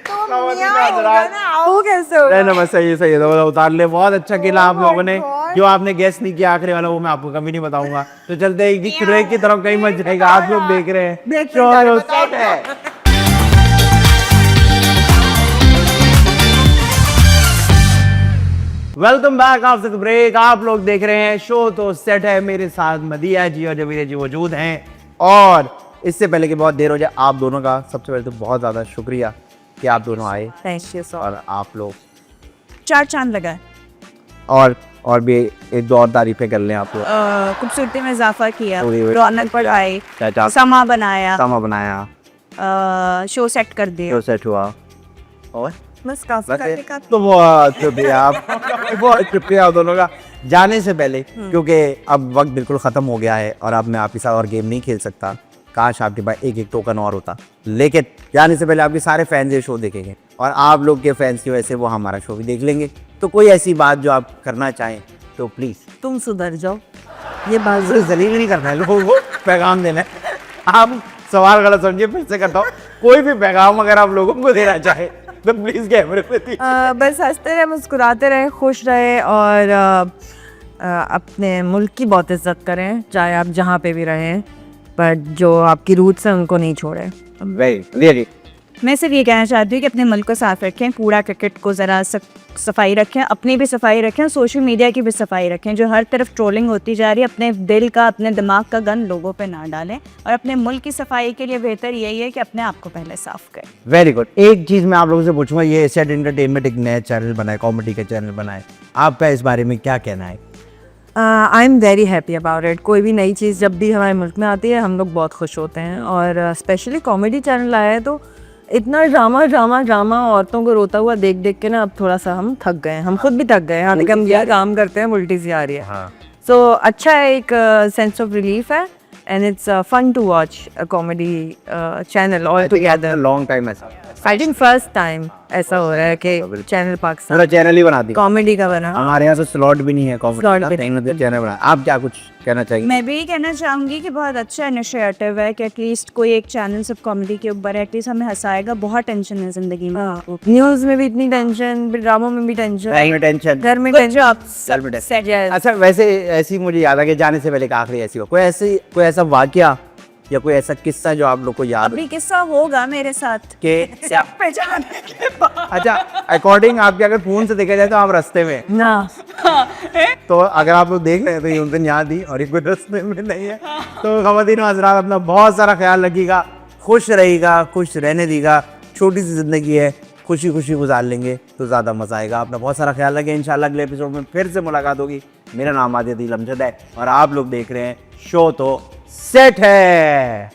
आओ कैसे हो? नहीं बस सही है तो उतार ले। बहुत अच्छा खेला आप लोगों ने। जो आपने गेस नहीं किया आखिरी वाला वो मैं आपको कभी नहीं बताऊंगा। तो चलते हैं एक ब्रेक की तरफ, कहीं मत जाएगा। आप लोग देख रहे हैं शो तो सेट है। Welcome back after the break. आप लोग देख रहे हैं शो तो सेट है। मेरे साथ मदिया जी और जबीर जी मौजूद हैं। और इससे पहले कि बहुत देर हो जाए, आप दोनों का सबसे पहले तो बहुत ज़्यादा शुक्रिया कि आप दोनों आए। थैंक यू सो और आप लोग 4 चांद लगा है। और भी एक दो और तारीफें कर लें आप लोग। खूबसूरती में इजाफा किया, थोड़ी बहुत। रौनक बढ़ाई, चाचा समा बनाया, समा बनाया, शो सेट कर दिया। शो सेट हुआ। और बस काफी बस करने का। तो बहुत शुक्रिया आप बहुत शुक्रिया आप दोनों का। जाने से पहले क्योंकि अब वक्त बिल्कुल ख़त्म हो गया है और अब मैं आपके साथ और गेम नहीं खेल सकता। काश आपके पास एक एक टोकन और होता। लेकिन जाने से पहले आपके सारे फैंस ये शो देखेंगे और आप लोग के फैंस की वजह से वो हमारा शो भी देख लेंगे। तो कोई ऐसी बात जो आप करना चाहें तो प्लीज़। तुम सुधर जाओ। ये बात जलील नहीं करना है, लोगों को पैगाम देना है। आप सवाल गलत समझिए, फिर से करता हूँ। कोई भी पैगाम अगर आप लोगों को देना चाहे तो प्लीज़ कैमरे पे दीजिए। बस हंसते रहे, मुस्कुराते रहे, खुश रहे और अपने मुल्क की बहुत इज्जत करें, चाहे आप जहाँ पे भी रहें, बट जो आपकी रूट्स हैं उनको नहीं छोड़ें। वेरी मैं सिर्फ ये कहना चाहती हूँ कि अपने मुल्क को साफ रखें, कूड़ा क्रिकेट को ज़रा सफाई रखें, अपनी भी सफाई रखें, सोशल मीडिया की भी सफाई रखें। जो हर तरफ ट्रोलिंग होती जा रही है, अपने दिल का अपने दिमाग का गंद लोगों पे ना डालें और अपने मुल्क की सफाई के लिए बेहतर यही है कि अपने आप को पहले साफ करें। Very good. एक चीज़ मैं आप लोगों से पूछूंगा, ये सेट एंटरटेनमेंट एक नया चैनल बनाए, कॉमेडी का चैनल बनाए, आपका इस बारे में क्या कहना है? I am very happy about it. कोई भी नई चीज़ जब भी हमारे मुल्क में आती है हम लोग बहुत खुश होते हैं और स्पेशली कॉमेडी चैनल आया है तो इतना ड्रामा ड्रामा ड्रामा औरतों को रोता हुआ देख देख के ना अब थोड़ा सा हम थक गए हैं। हम खुद भी थक गए हैं, हालांकि हम यह काम करते हैं, उल्टी सी आ रही है। हाँ। सो अच्छा है, एक सेंस ऑफ रिलीफ है and it's fun to watch a comedy channel all together. Long time ऐसा आई थिंक फर्स्ट टाइम ऐसा हो रहा है कि चैनल पाकिस्तान पूरा चैनल ही बना दिया। कॉमेडी का बना। हमारे यहाँ तो स्लॉट भी नहीं है Slot कॉमेडी भी का, चैनल बना। आप क्या कुछ कहना चाहिए? मैं भी कहना चाहूँगी कि बहुत अच्छा इनिशिएटिव है कि एटलीस्ट कोई एक चैनल सिर्फ कॉमेडी के ऊपर है, एटलीस्ट हमें हंसाएगा। बहुत टेंशन है ज़िंदगी में। न्यूज़ में भी इतनी टेंशन, ड्रामों में भी टेंशन, टेंशन घर में टेंशन। अच्छा वैसे ऐसी मुझे याद आ गया जाने से पहले का आखिरी ऐसी हो कोई ऐसा वाकया या कोई ऐसा किस्सा जो आप लोग को याद अभी किस्सा होगा मेरे साथ के पहचानने के बाद। अच्छा अकॉर्डिंग आपके अगर फोन से देखा जाए तो आप रास्ते में, ना तो अगर आप लोग देख रहे हैं तो ये उन दिन याद ही और ये कोई रास्ते में नहीं है। तो ख़वातीन और हज़रात अपना बहुत सारा ख्याल रखिएगा, खुश रहिएगा, खुश रहने दीजिएगा। छोटी सी ज़िंदगी है, खुशी खुशी गुजार लेंगे तो ज़्यादा मज़ा आएगा। अपना बहुत सारा ख्याल रखें। इंशाल्लाह अगले एपिसोड में फिर से मुलाकात होगी। मेरा नाम आदिल अमजद है और आप लोग देख रहे हैं शो तो सेट है।